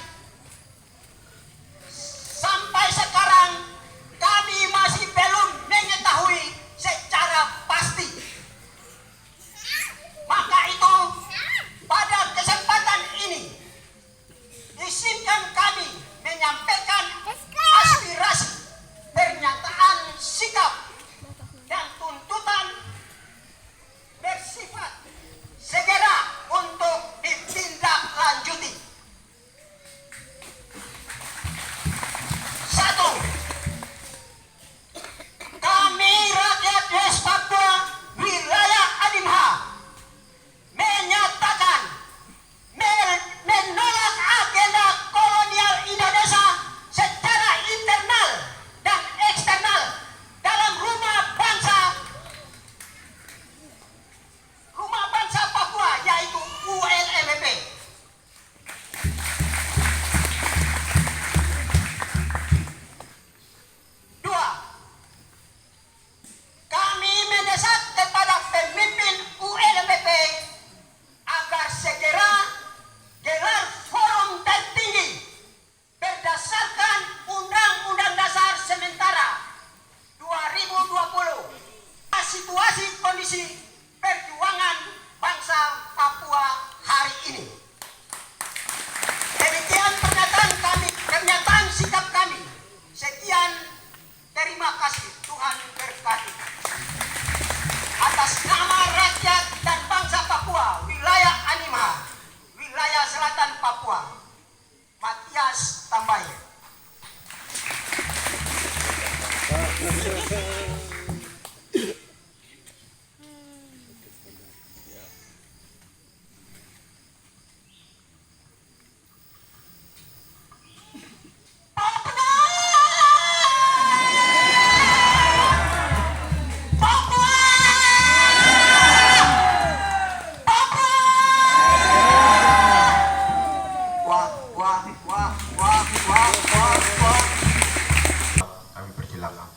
Sampai sekarang kami masih belum mengetahui secara pasti. Maka itu, pada kesempatan ini, izinkan kami menyampaikan aspirasi, pernyataan sikap, dan tuntutan bersifat segera untuk ditindaklanjuti. 1. Kami rakyat West Papua wilayah Animha menyatakan menolak agenda kolonial Indonesia secara internal dan eksternal dalam rumah bangsa Papua, yaitu ULMP. 2. Kami mendesak kepada pemimpin ULMP agar segera gelar forum tertinggi berdasarkan Undang-Undang Dasar Sementara 2020, situasi kondisi perjuangan bangsa Papua hari ini. Demikian pernyataan sikap kami. Sekian, terima kasih. Tuhan berkati. Atas nama rakyat dan bangsa Papua, wilayah Animha, wilayah selatan Papua, Matias Tambaye. Kami persilakan.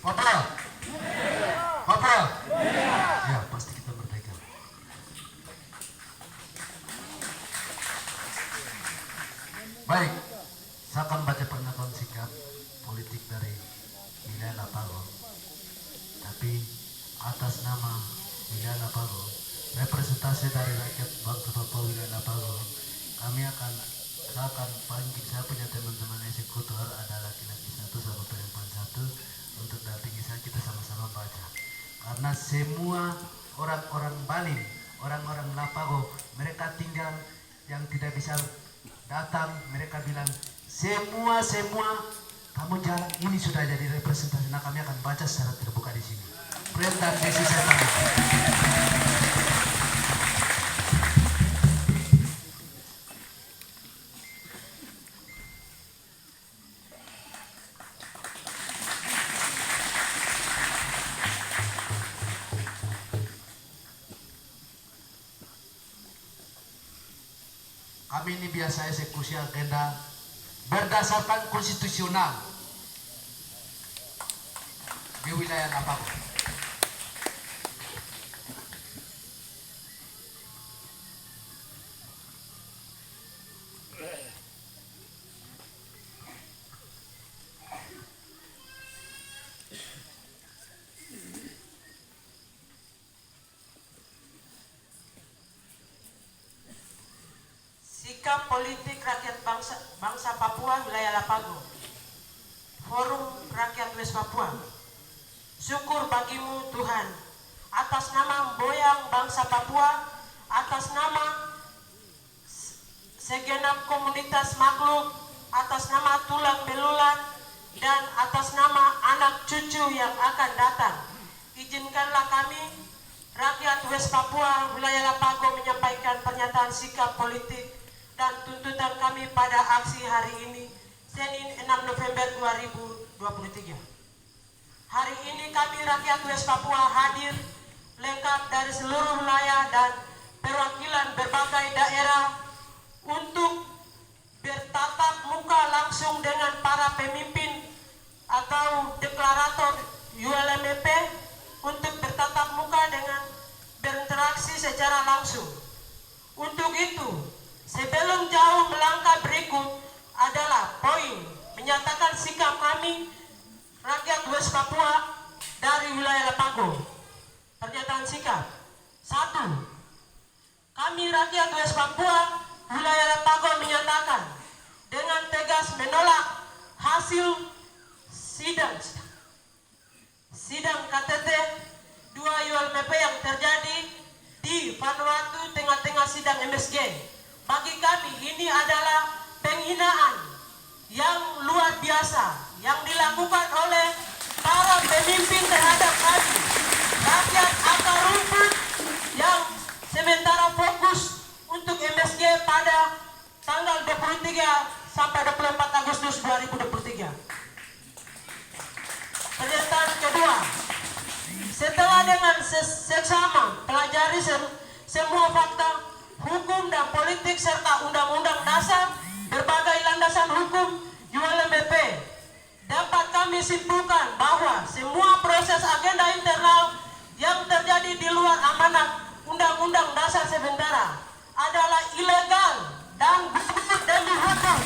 Papua. Papua. Ya, pasti kita merdeka. Baik, saya akan baca pernyataan sikap politik dari wilayah Lapago. Tapi atas nama wilayah Lapago, representasi dari rakyat bangsa Papua wilayah Lapago, saya akan panggil, saya punya teman-teman eksekutor, ada laki-laki 1 sama perempuan 1 untuk dampingi saya, kita sama-sama baca. Karena semua orang-orang Bali, orang-orang Lapago, mereka tinggal yang tidak bisa datang, mereka bilang semua kamu jalan, ini sudah jadi representasi. Nah, kami akan baca secara terbuka di sini. Friend dan desi saya pamit. Kami ini biasa eksekusi agenda berdasarkan konstitusional di wilayah Lapago. Sikap politik rakyat bangsa Papua wilayah Lapago. Forum Rakyat West Papua. Syukur bagimu Tuhan, atas nama boyang bangsa Papua, atas nama segenap komunitas makhluk, atas nama tulang belulang, dan atas nama anak cucu yang akan datang. Izinkanlah kami, rakyat West Papua wilayah Lapago, menyampaikan pernyataan sikap politik dan tuntutan kami pada aksi hari ini, Senin 6 November 2023. Hari ini kami rakyat West Papua hadir lengkap dari seluruh wilayah dan perwakilan berbagai daerah untuk bertatap muka langsung dengan para pemimpin atau deklarator ULMP, untuk bertatap muka dengan berinteraksi secara langsung. Untuk itu, sebelum jauh melangkah berikut adalah poin menyatakan sikap kami rakyat West Papua dari wilayah Lapago. Pernyataan sikap. 1. Kami rakyat West Papua wilayah Lapago menyatakan dengan tegas menolak hasil sidang KTT 2 ULMP yang terjadi di Vanuatu tengah-tengah sidang MSG. Bagi kami ini adalah penghinaan yang luar biasa yang dilakukan oleh para pemimpin terhadap kami, rakyat akar rumput yang sementara fokus untuk MSG pada tanggal 23 sampai 24 Agustus 2023. Pernyataan kedua, setelah dengan seksama pelajari semua fakta hukum dan politik serta undang-undang dasar berbagai landasan hukum ULMP, dapat kami simpulkan bahwa semua proses agenda internal yang terjadi di luar amanat undang-undang dasar sementara adalah ilegal dan gugur demi hukum.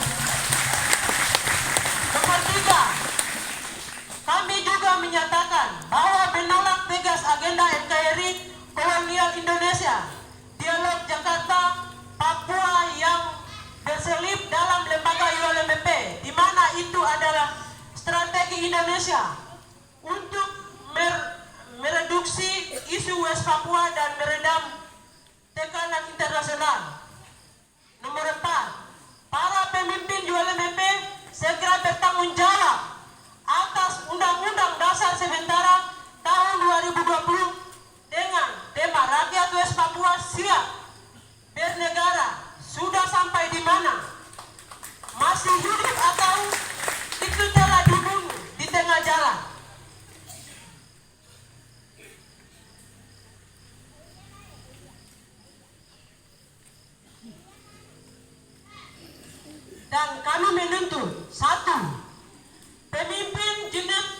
Nomor 3, kami juga menyatakan bahwa menolak tegas agenda NKRI kolonial Indonesia, dialog Jakarta Papua yang berselip dalam lembaga ULMP, di mana itu adalah strategi Indonesia untuk mereduksi isu West Papua dan meredam tekanan internasional. Nomor 4, para pemimpin ULMP segera bertanggung jawab atas Undang-Undang Dasar sementara tahun 2020 dengan tema rakyat West Papua siap bernegara. Sudah sampai di mana? Masih hidup atau itu telah dibunuh di tengah jalan? Dan kami menuntut 1. Pemimpin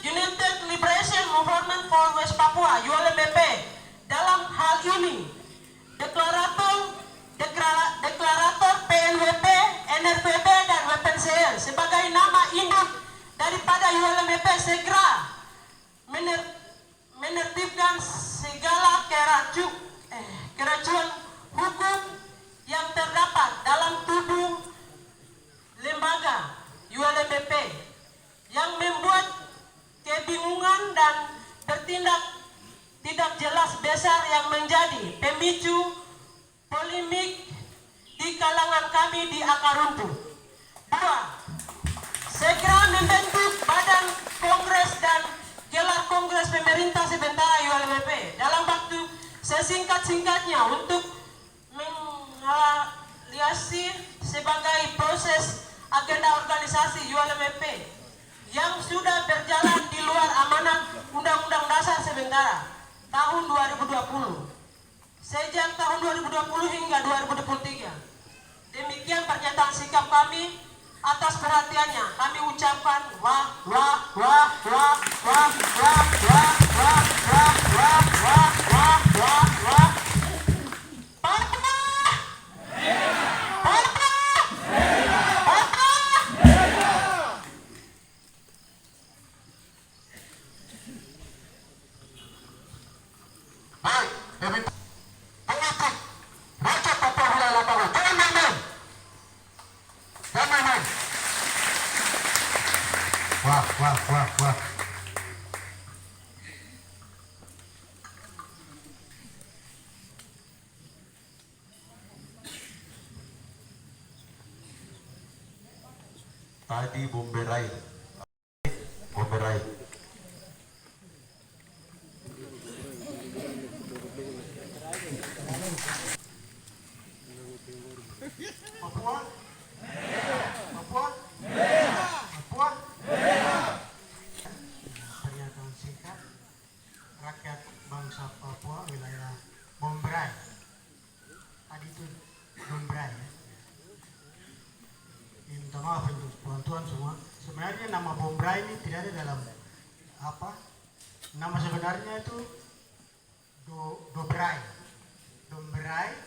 United Liberation Movement for West Papua ULMP dalam hal ini deklarator PNWP, NRPB dan WPNCL sebagai nama induk daripada ULMP segera menertibkan keputusan dan bertindak tidak jelas besar yang menjadi pemicu polemik di kalangan kami di akar rumput. 2. Segera membentuk badan kongres dan gelar kongres pemerintah sementara ULMP dalam waktu sesingkat-singkatnya untuk mengevaluasi sebagai proses agenda organisasi ULMP yang sudah berjalan di luar amanat Undang-Undang Dasar sementara tahun 2020 sejak tahun 2020 hingga 2023. Demikian pernyataan sikap kami. Atas perhatiannya kami ucapkan Wah. Tadi bomberai. Papua. Pernyataan singkat rakyat bangsa Papua wilayah Bomberai. Tadi itu Bomberai. Minta maaf untuk tuan-tuan semua. Sebenarnya nama Bomberai ini tidak ada dalam nama sebenarnya itu Doberai,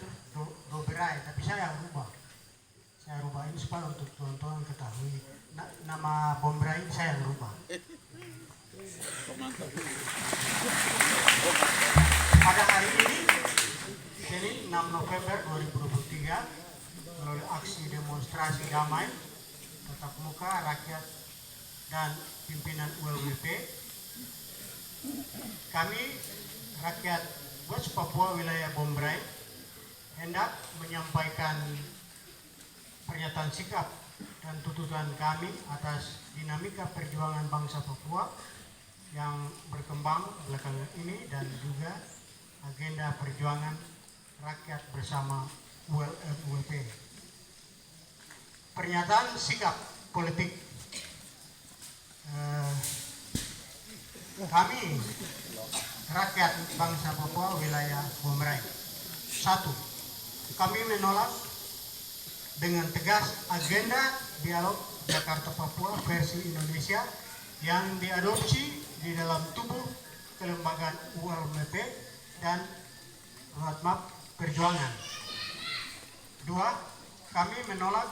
terus Doberai, tapi saya rubah ini supaya untuk tuan-tuan ketahui nama Bomberai ini saya rubah. Pada hari ini Senin 6 November 2023 melalui aksi demonstrasi damai tatap muka rakyat dan pimpinan ULMP, kami rakyat West Papua wilayah Bomberai hendak menyampaikan pernyataan sikap dan tuntutan kami atas dinamika perjuangan bangsa Papua yang berkembang belakangan ini dan juga agenda perjuangan rakyat bersama ULP. Pernyataan sikap politik kami rakyat bangsa Papua wilayah Bomberai. 1. Kami menolak dengan tegas agenda dialog Jakarta Papua versi Indonesia yang diadopsi di dalam tubuh kelembagaan ULMP dan roadmap perjuangan. 2. Kami menolak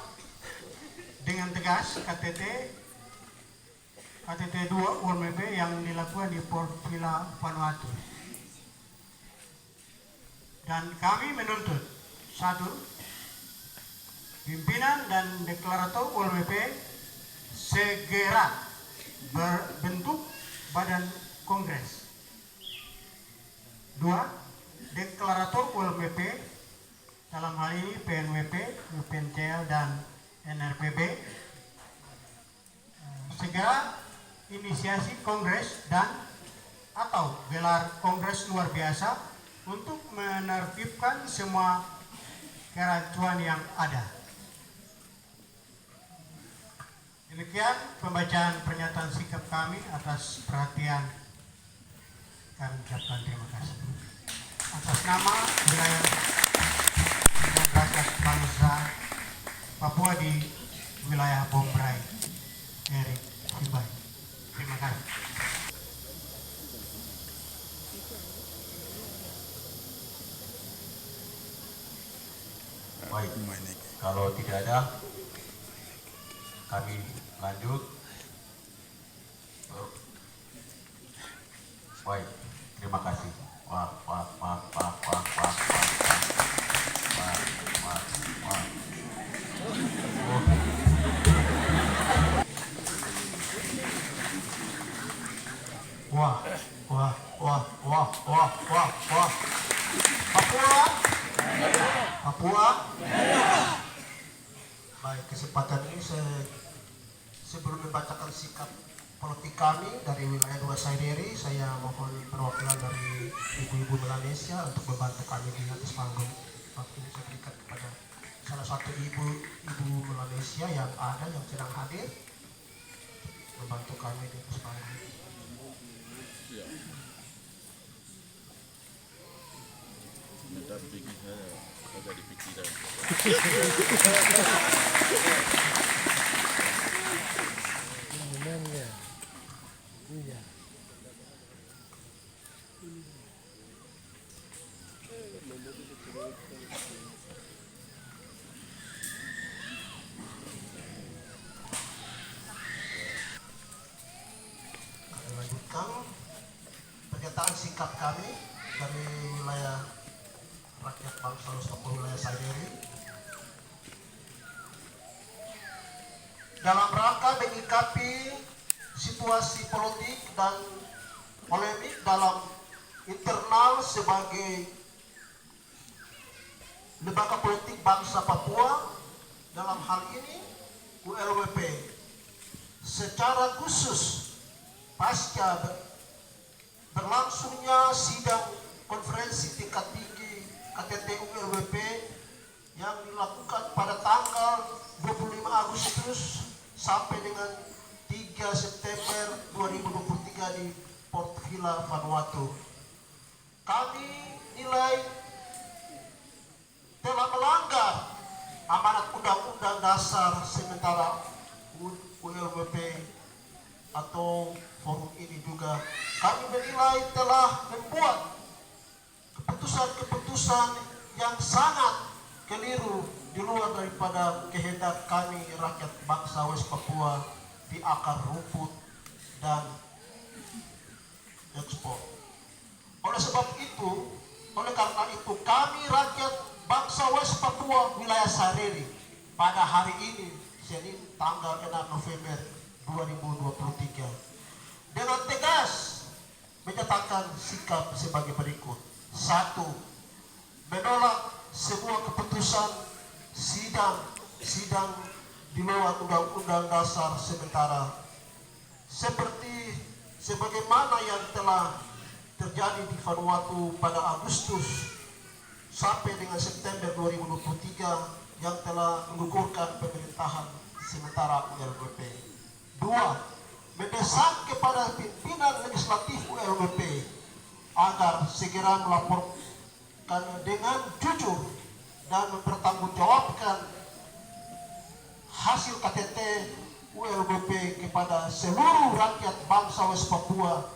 dengan tegas KTT 2 ULMP yang dilakukan di Port Vila Vanuatu. Dan kami menuntut 1. Pimpinan dan deklarator ULMP segera berbentuk badan kongres. 2. Deklarator ULMP dalam hal ini PNWP, UPNCL dan NRPB segera inisiasi kongres dan atau gelar kongres luar biasa untuk menertibkan semua kerancuan yang ada. Demikian pembacaan pernyataan sikap kami. Atas perhatian kami ucapkan terima kasih. Atas nama wilayah dan rakyat bangsa Papua di wilayah Bomberai, Erik Sibai. Terima kasih. Baik, kalau tidak ada, kami lanjut. Baik, terima kasih. Wah. Wah. Papua. Baik, kesempatan ini sebelum membacakan sikap politik kami dari wilayah 2 Saideri, saya mohon perwakilan dari ibu-ibu Melanesia untuk membantu kami di atas panggung. Waktu ini saya berikan kepada salah satu ibu Melanesia yang ada, yang sedang hadir, membantu kami di atas panggung. Agak dipikiran. Kami lanjutkan pernyataan sikap kami dari wilayah rakyat bangsa Papua wilayah Saideri dalam rangka menyikapi situasi politik dan polemik dalam internal sebagai lembaga politik bangsa Papua, dalam hal ini ULWP, secara khusus pasca berlangsungnya sidang konferensi tingkat tinggi KTT ULWP yang dilakukan pada tanggal 25 Agustus sampai dengan 3 September 2023 di Port Vila, Vanuatu. Kami nilai telah melanggar amanat Undang-Undang Dasar sementara ULWP atau forum ini juga kami menilai telah membuat keputusan-keputusan yang sangat keliru di luar daripada kehendak kami rakyat bangsa West Papua di akar rumput dan ekspor. Oleh karena itu kami rakyat bangsa West Papua wilayah Saideri pada hari ini Senin tanggal 6 November 2023 dengan tegas menyatakan sikap sebagai berikut. 1. Menolak semua keputusan sidang di luar Undang-Undang Dasar sementara sebagaimana yang telah terjadi di Vanuatu pada Agustus sampai dengan September 2023 yang telah menggugurkan pemerintahan sementara ULWP. 2. Mendesak kepada pimpinan legislatif ULWP agar segera melaporkan dengan jujur dan mempertanggungjawabkan hasil KTT ULWP kepada seluruh rakyat bangsa West Papua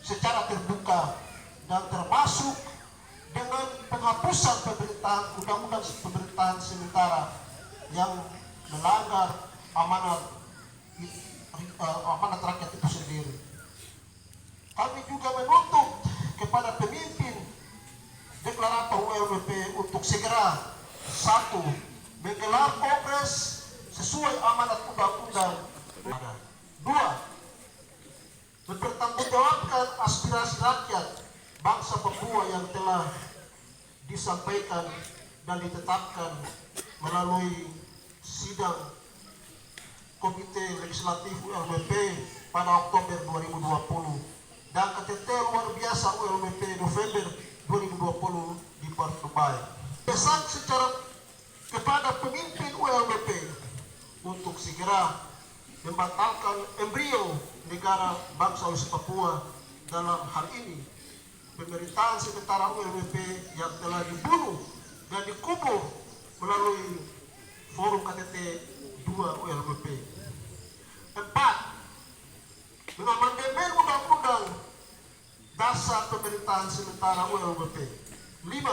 secara terbuka dan termasuk dengan penghapusan undang-undang pemerintahan sementara yang melanggar amanat rakyat itu sendiri. Kami juga menuntut kepada pemimpin deklarator ULWP untuk segera 1. Menggelar kongres sesuai amanat undang-undang. 2. Mempertanggungjawabkan aspirasi rakyat bangsa Papua yang telah disampaikan dan ditetapkan melalui sidang Komite Legislatif ULWP pada Oktober 2020 dan KTT luar biasa ULWP November 2020 di Port Dubai. Pesan secara kepada pemimpin ULWP untuk segera membatalkan embrio negara bangsa West Papua, dalam hal ini pemerintahan sementara ULWP yang telah dibunuh dan dikubur melalui forum KTT 2 ULWP. 4. Mengamandemen Undang-Undang Dasar Pemerintahan Sementara ULWP. 5.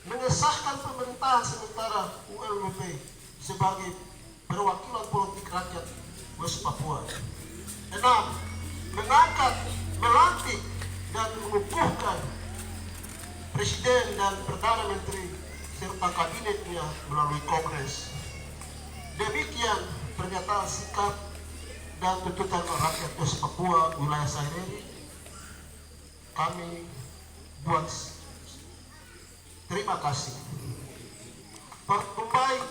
Mengesahkan pemerintahan sementara ULWP sebagai perwakilan politik rakyat West Papua. 6. Mengangkat, melantik dan mengukuhkan Presiden dan Perdana Menteri serta kabinetnya melalui Kongres. Demikian pernyataan sikap dan tuntutan rakyat West Papua wilayah Saireli, kami buat terima kasih. Pertumbai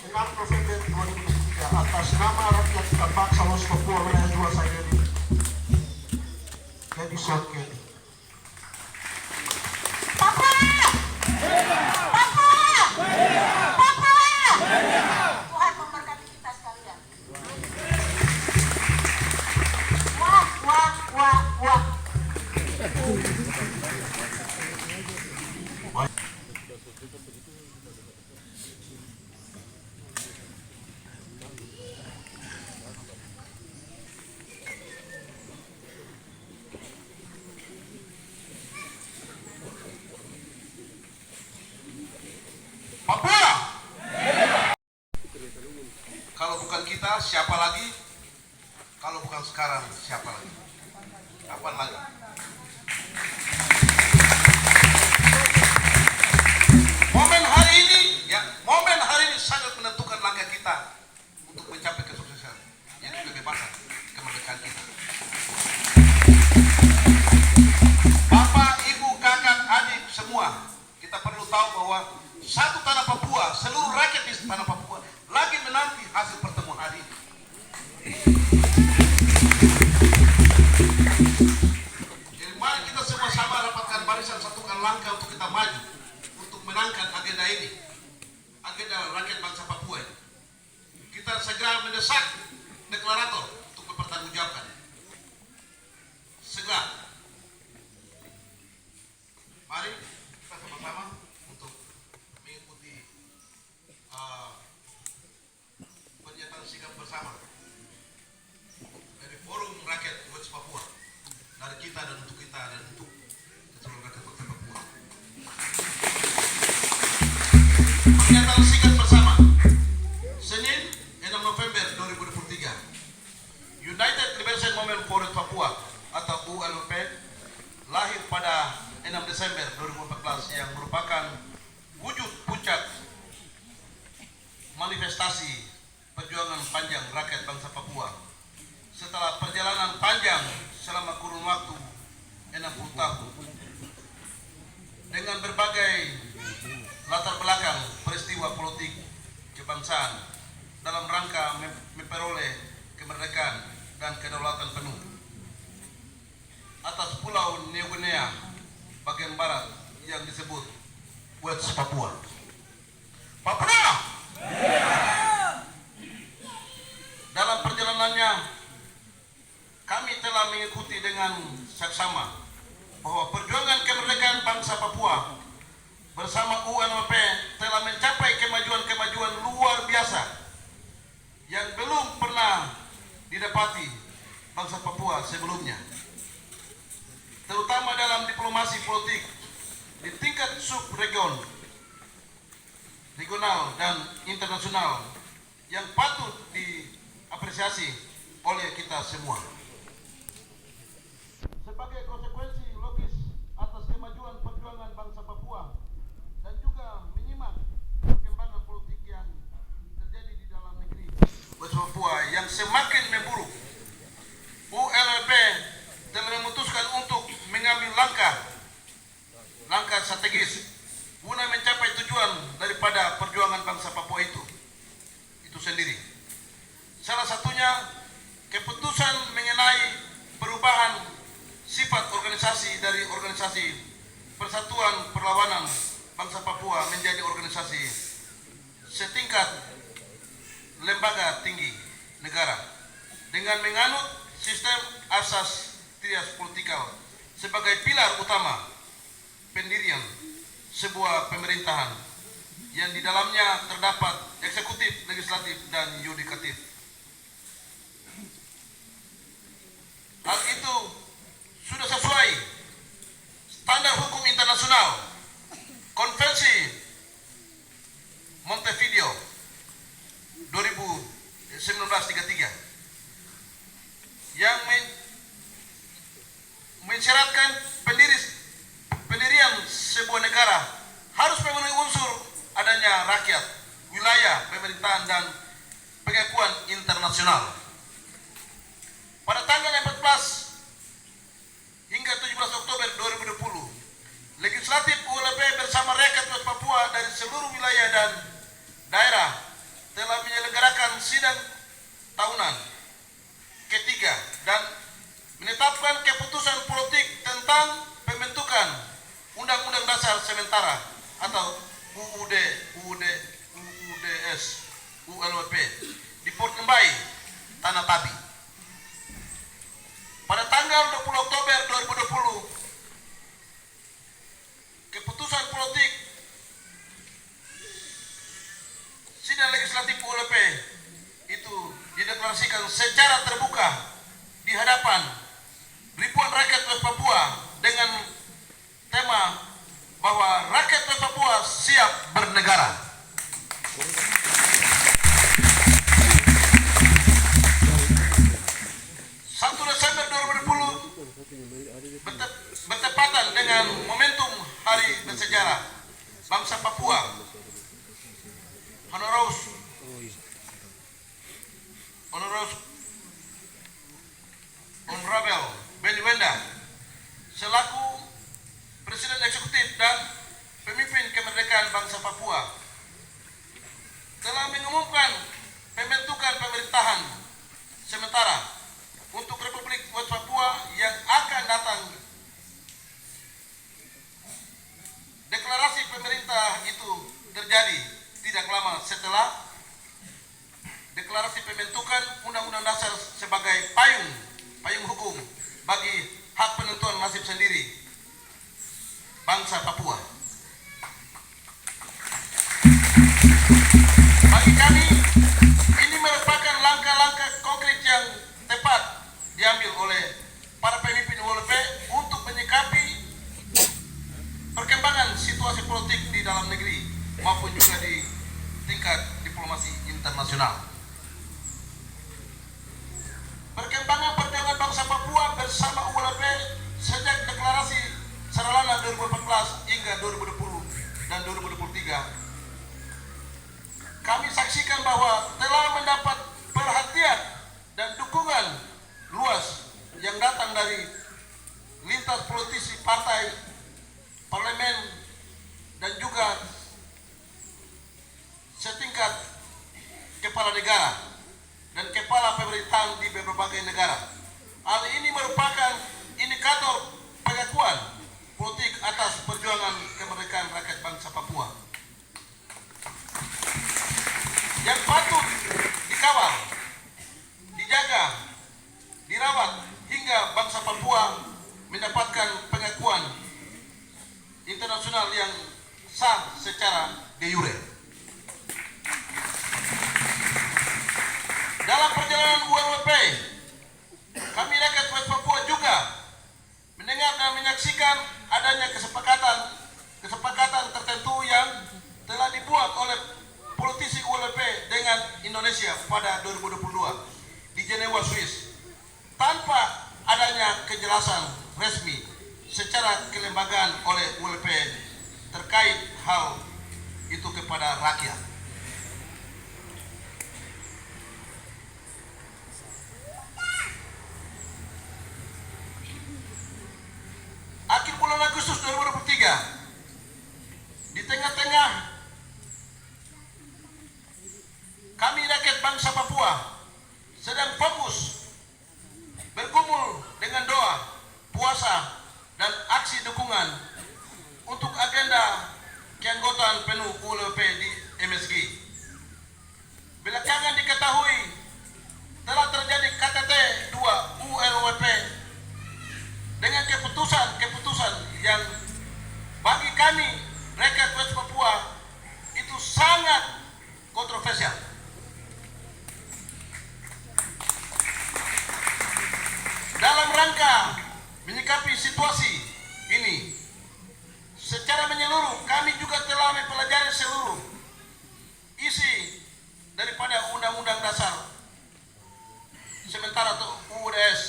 6 November 2003 atas nama rakyat bangsa West Papua wilayah 2 Saireli. Jadi Soket. Tuhan memberkati kita sekalian. Wah. Papua. Kalau bukan kita, siapa lagi? Kalau bukan sekarang, siapa lagi? Kapan lagi? Momen hari ini sangat menentukan langkah kita untuk mencapai kesuksesan, yaitu kebebasan, kemerdekaan kita. Bapak, Ibu, kakak, adik, semua, kita perlu tahu bahwa satu tanah Papua, seluruh rakyat di tanah Papua lagi menanti hasil pertemuan hari ini. Jadi mari kita semua sama rapatkan barisan, satukan langkah untuk kita maju, untuk menangkan agenda ini, agenda rakyat bangsa Papua ini. Kita segera mendesak deklarator untuk mempertanggungjawabkan. Segera. Mari kita sama-sama untuk mengikuti pernyataan sikap bersama dari Forum Rakyat West Papua, dari kita dan untuk kita dan untuk seluruh rakyat bangsa Papua. Pernyataan sikap bersama Senin 6 November 2023. United Liberation Movement for West Papua atau ULP lahir pada 6 Desember 2014 yang merupakan wujud puncak manifestasi perjuangan panjang rakyat bangsa Papua setelah perjalanan panjang selama kurun waktu 60 tahun dengan berbagai latar belakang peristiwa politik kebangsaan dalam rangka memperoleh kemerdekaan dan kedaulatan penuh atas Pulau New Guinea bagian barat yang disebut West Papua. Papua! Dalam perjalanannya, kami telah mengikuti dengan saksama bahwa perjuangan kemerdekaan bangsa Papua bersama UNLP telah mencapai kemajuan-kemajuan luar biasa yang belum pernah didapati bangsa Papua sebelumnya, terutama dalam diplomasi politik di tingkat subregional, regional dan internasional yang patut diapresiasi oleh kita semua. Sebagai konsekuensi logis atas kemajuan perjuangan bangsa Papua dan juga menyimak perkembangan politik yang terjadi di dalam negeri West Papua yang semakin memburuk, ULP telah memutuskan untuk mengambil langkah strategis guna mencapai tujuan daripada perjuangan bangsa Papua itu sendiri. Salah satunya keputusan mengenai perubahan sifat organisasi dari organisasi Persatuan Perlawanan Bangsa Papua menjadi organisasi setingkat lembaga tinggi negara dengan menganut sistem asas trias politikal sebagai pilar utama pendirian sebuah pemerintahan yang di dalamnya terdapat eksekutif, legislatif, dan yudikatif. Hal itu sudah sesuai standar hukum internasional, Konvensi Montevideo 1933 yang mensyaratkan pendirian sebuah negara harus memenuhi unsur adanya rakyat, wilayah, pemerintahan, dan pengakuan internasional. pada tanggal 14 hingga 17 Oktober 2020, Legislatif ULP bersama rakyat West Papua dari seluruh wilayah dan daerah telah menyelenggarakan sidang tahunan ketiga dan menetapkan keputusan politik tentang pembentukan Undang-Undang Dasar Sementara atau UUDS ULP di Port Lembai, Tanah Tabi. Pada tanggal 20 Oktober 2020, keputusan politik sidang legislatif ULP itu dideklarasikan secara terbuka di hadapan ribuan rakyat West Papua dengan tema bahwa rakyat West Papua siap bernegara. Desember 2020 bertepatan dengan momentum Hari Bersejarah Bangsa Papua, Honorable Benny Wenda selaku Presiden Eksekutif dan pemimpin kemerdekaan bangsa Papua telah mengumumkan pembentukan pemerintahan sementara untuk Republik West Papua yang akan datang. Deklarasi pemerintah itu terjadi tidak lama setelah deklarasi pembentukan Undang-Undang Dasar sebagai payung hukum bagi hak penentuan nasib sendiri bangsa Papua. Bagi kami, ini merupakan langkah-langkah konkret yang tepat diambil oleh para pemimpin ULP untuk menyikapi perkembangan situasi politik di dalam negeri maupun juga di tingkat diplomasi internasional. Perkembangan perjuangan bangsa Papua bersama ULP sejak deklarasi Saralana 2014 hingga 2020 dan 2023, kami saksikan bahwa telah mendapat perhatian dan dukungan luas yang datang dari lintas politisi partai, parlemen, dan juga setingkat kepala negara dan kepala pemerintahan di berbagai negara. Hal ini merupakan indikator pengakuan politik atas perjuangan kemerdekaan rakyat bangsa Papua yang patut dikawal, dijaga, dirawat hingga bangsa Papua mendapatkan pengakuan internasional yang sah secara de jure. Dalam perjalanan ULP, kami rakyat West Papua juga mendengar dan menyaksikan adanya kesepakatan tertentu yang telah dibuat oleh politisi ULP dengan Indonesia pada 2022 di Jenewa, Swiss, tanpa adanya kejelasan resmi secara kelembagaan oleh ULP terkait hal itu kepada rakyat. Akhir bulan Agustus 2023, di tengah-tengah kami rakyat bangsa Papua sedang fokus bergumul dengan doa, puasa, dan aksi dukungan untuk agenda keanggotaan penuh ULP di MSG. Belakangan diketahui telah terjadi KTT 2 ULP dengan keputusan yang bagi kami rakyat West Papua itu sangat kontroversial. Dalam rangka menyikapi situasi ini secara menyeluruh, kami juga telah mempelajari seluruh isi daripada Undang-Undang Dasar Sementara atau UUDS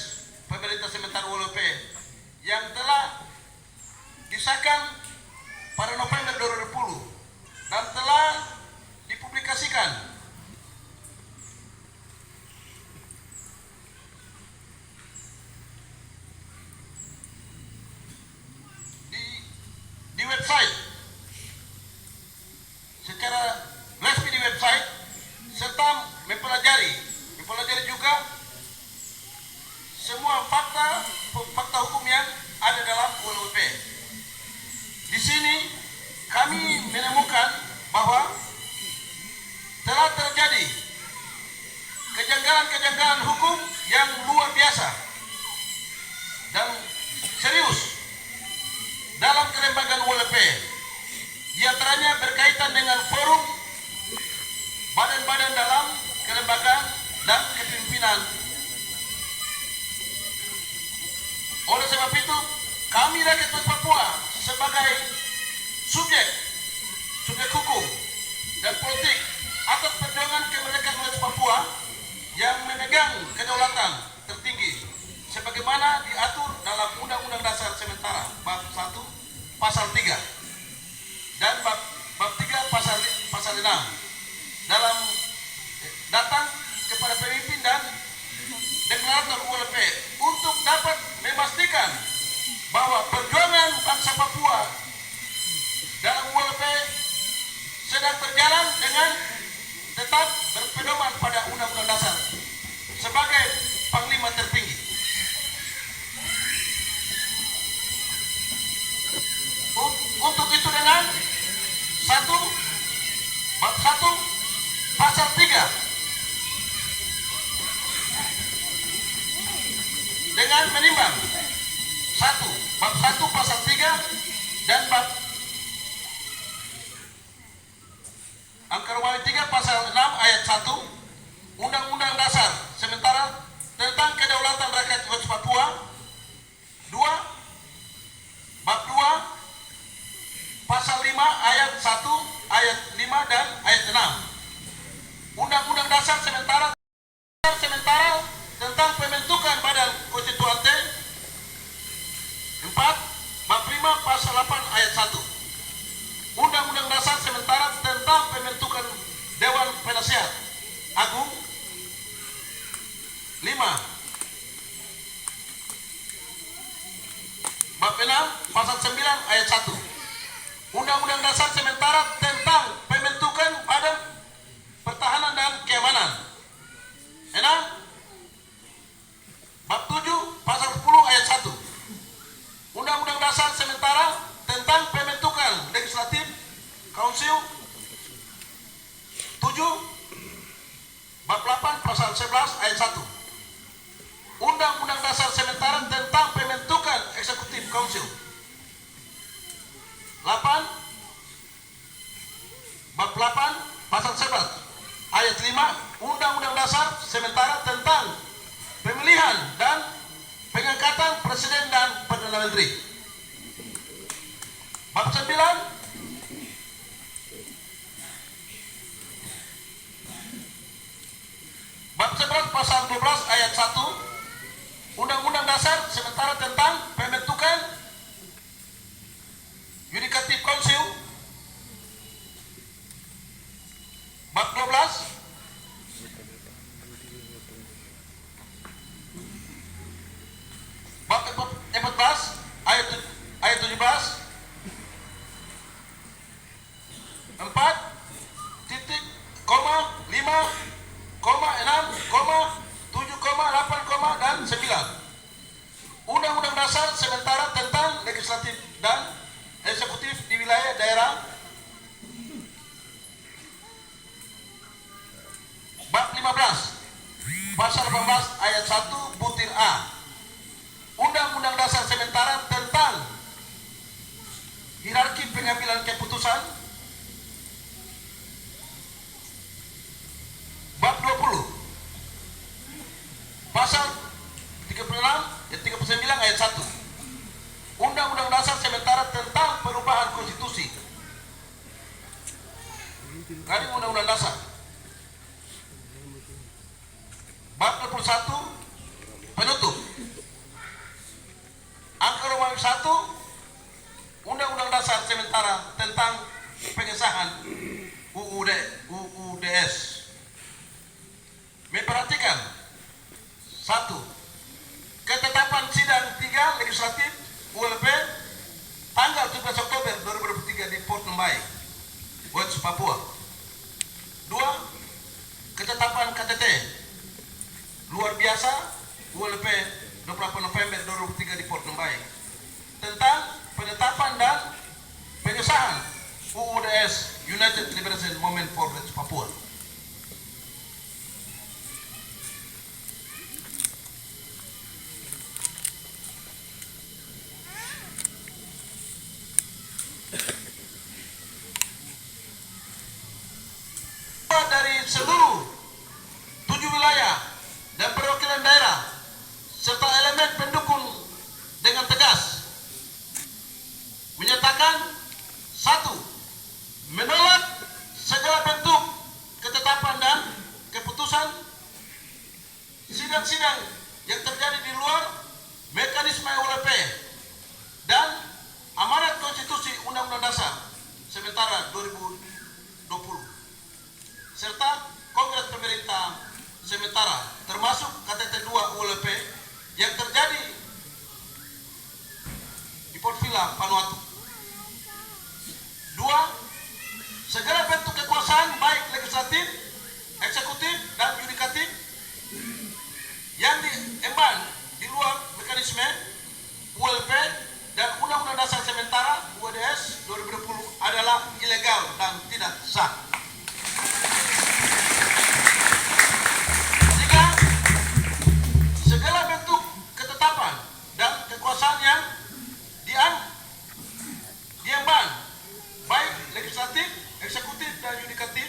Pemerintah Sementara ULP yang telah disahkan pada November 2020 dan telah dipublikasikan website, secara resmi di website, serta mempelajari juga semua fakta hukum yang ada dalam ULP. Di sini kami menemukan bahwa telah terjadi kejanggalan hukum yang luar biasa dan serius dalam kelembagaan ULP. Di antaranya berkaitan dengan forum, badan-badan dalam kelembagaan dan kepemimpinan. Oleh sebab itu, kami rakyat Papua sebagai subjek hukum dan politik atas perjuangan kemerdekaan rakyat Papua yang memegang kedaulatan tertinggi sebagaimana diatur dalam Undang-Undang Dasar Sementara bab 1 pasal 3 dan bab 3 pasal 6 dalam datang kepada pemimpin dan deklarator ULP untuk dapat memastikan bahwa perjuangan bangsa Papua dalam ULP sedang berjalan dengan tetap berpedoman pada Undang-Undang Dasar sebagai panglima tertinggi. Untuk itu dengan bab 1 pasal 3 dengan menimbang bab 1 pasal 3 dan bab angka Romawi 3 pasal 6 ayat 1 Undang-Undang Dasar Sementara tentang Kedaulatan Rakyat Papua 2 bab 2 pasal 5 ayat 1 ayat 5 dan ayat 6 Undang-Undang Dasar Sementara tentang pembentukan Badan Konstituante 4 bab 5 pasal 8 ayat 1 Undang-Undang Dasar Sementara tentang pembentukan Dewan Penasehat Agung 5 bab 6 pasal 9 ayat 1 Undang-Undang Dasar Sementara tentang pembentukan Badan Pertahanan dan Keamanan 6 bab 7 pasal 10 ayat 1 Undang-Undang Dasar Sementara tentang pembentukan Legislatif Council 7 bab 8 pasal 11 ayat 1 Undang-Undang Dasar Sementara tentang pembentukan Executive Council 8 bab 8 pasal 11 ayat 5 Undang-Undang Dasar Sementara tentang pemilihan dan pengangkatan Presiden dan Perdana Menteri bab 9 bab 11 pasal 12 ayat 1 Undang-Undang Dasar Sementara tentang pembentukan Yudikatif Council bab 12 bab 14 ayat 17 4 titik koma 5 koma 6 koma 7 koma 8 koma dan 9 Undang-Undang Dasar Sementara tentang Legislatif dan Eksekutif di wilayah daerah bab 15 pasal 18 ayat 1 butir A Undang-Undang Dasar Sementara tentang hierarki pengambilan keputusan bab 20 pasal 36 ayat 1 Undang-Undang Dasar Sementara tentang perubahan konstitusi dari Undang-Undang Dasar bab 21 penutup angka Romawi 1 Undang-Undang Dasar Sementara tentang pengesahan UUDS memperhatikan 1 ketetapan sidang 3 legislatif ULP tanggal 17 Oktober 2023 sementara termasuk KTT 2 ULP yang terjadi di Port Vila, Vanuatu. 2. Segala bentuk kekuasaan baik legislatif, eksekutif, dan yudikatif yang diemban di luar mekanisme ULP dan Undang-Undang Dasar Sementara UUDS 2020 adalah ilegal dan tidak sah. 3. Segala bentuk ketetapan dan kekuasaan yang diemban baik legislatif, eksekutif, dan yudikatif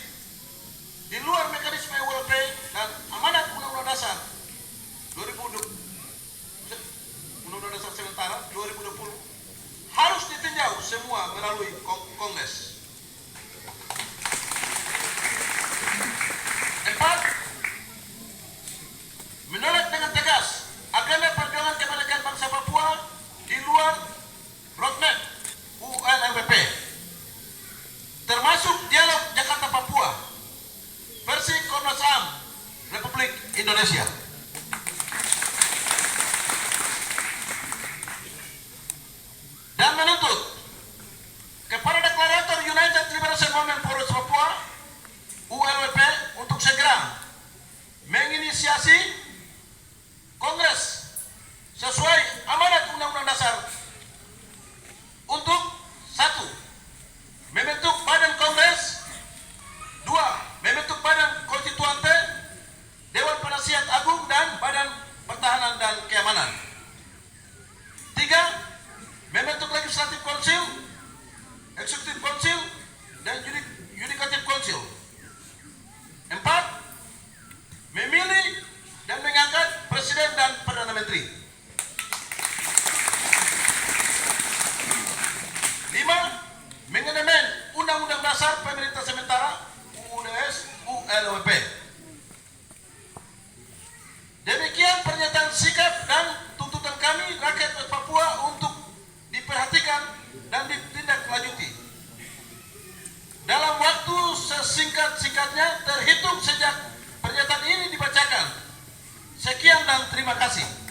di luar mekanisme ULP dan amanat Undang-Undang Dasar 2020 Undang-Undang Dasar Sementara 2020 harus ditinjau semua melalui Kongres. 4. Menolak dengan tegas agenda perjuangan kemerdekaan bangsa Papua di luar roadmap UNMPP, termasuk dialog Jakarta-Papua versi Komnas HAM Republik Indonesia. Dan menuntut kepada deklarator United Liberation Movement for Papua ULP untuk segera menginisiasi Kongres sesuai amanat Undang-Undang Dasar untuk 1. Membentuk Badan Kongres, 2. Membentuk Badan Konstituante, Dewan Penasihat Agung, dan Badan Pertahanan dan Keamanan. 3. Membentuk Legislative Council, Executive Council, dan Judicative Council. 4. Memilih dan mengangkat Presiden dan Perdana Menteri. 5. Mengamandemen Undang-Undang Dasar Pemerintah Sementara UUDS ULP. Demikian pernyataan sikap dan tuntutan kami rakyat West Papua untuk diperhatikan dan ditindaklanjuti dalam waktu sesingkat-singkatnya terhitung sejak pernyataan ini dibacakan. Sekian dan terima kasih.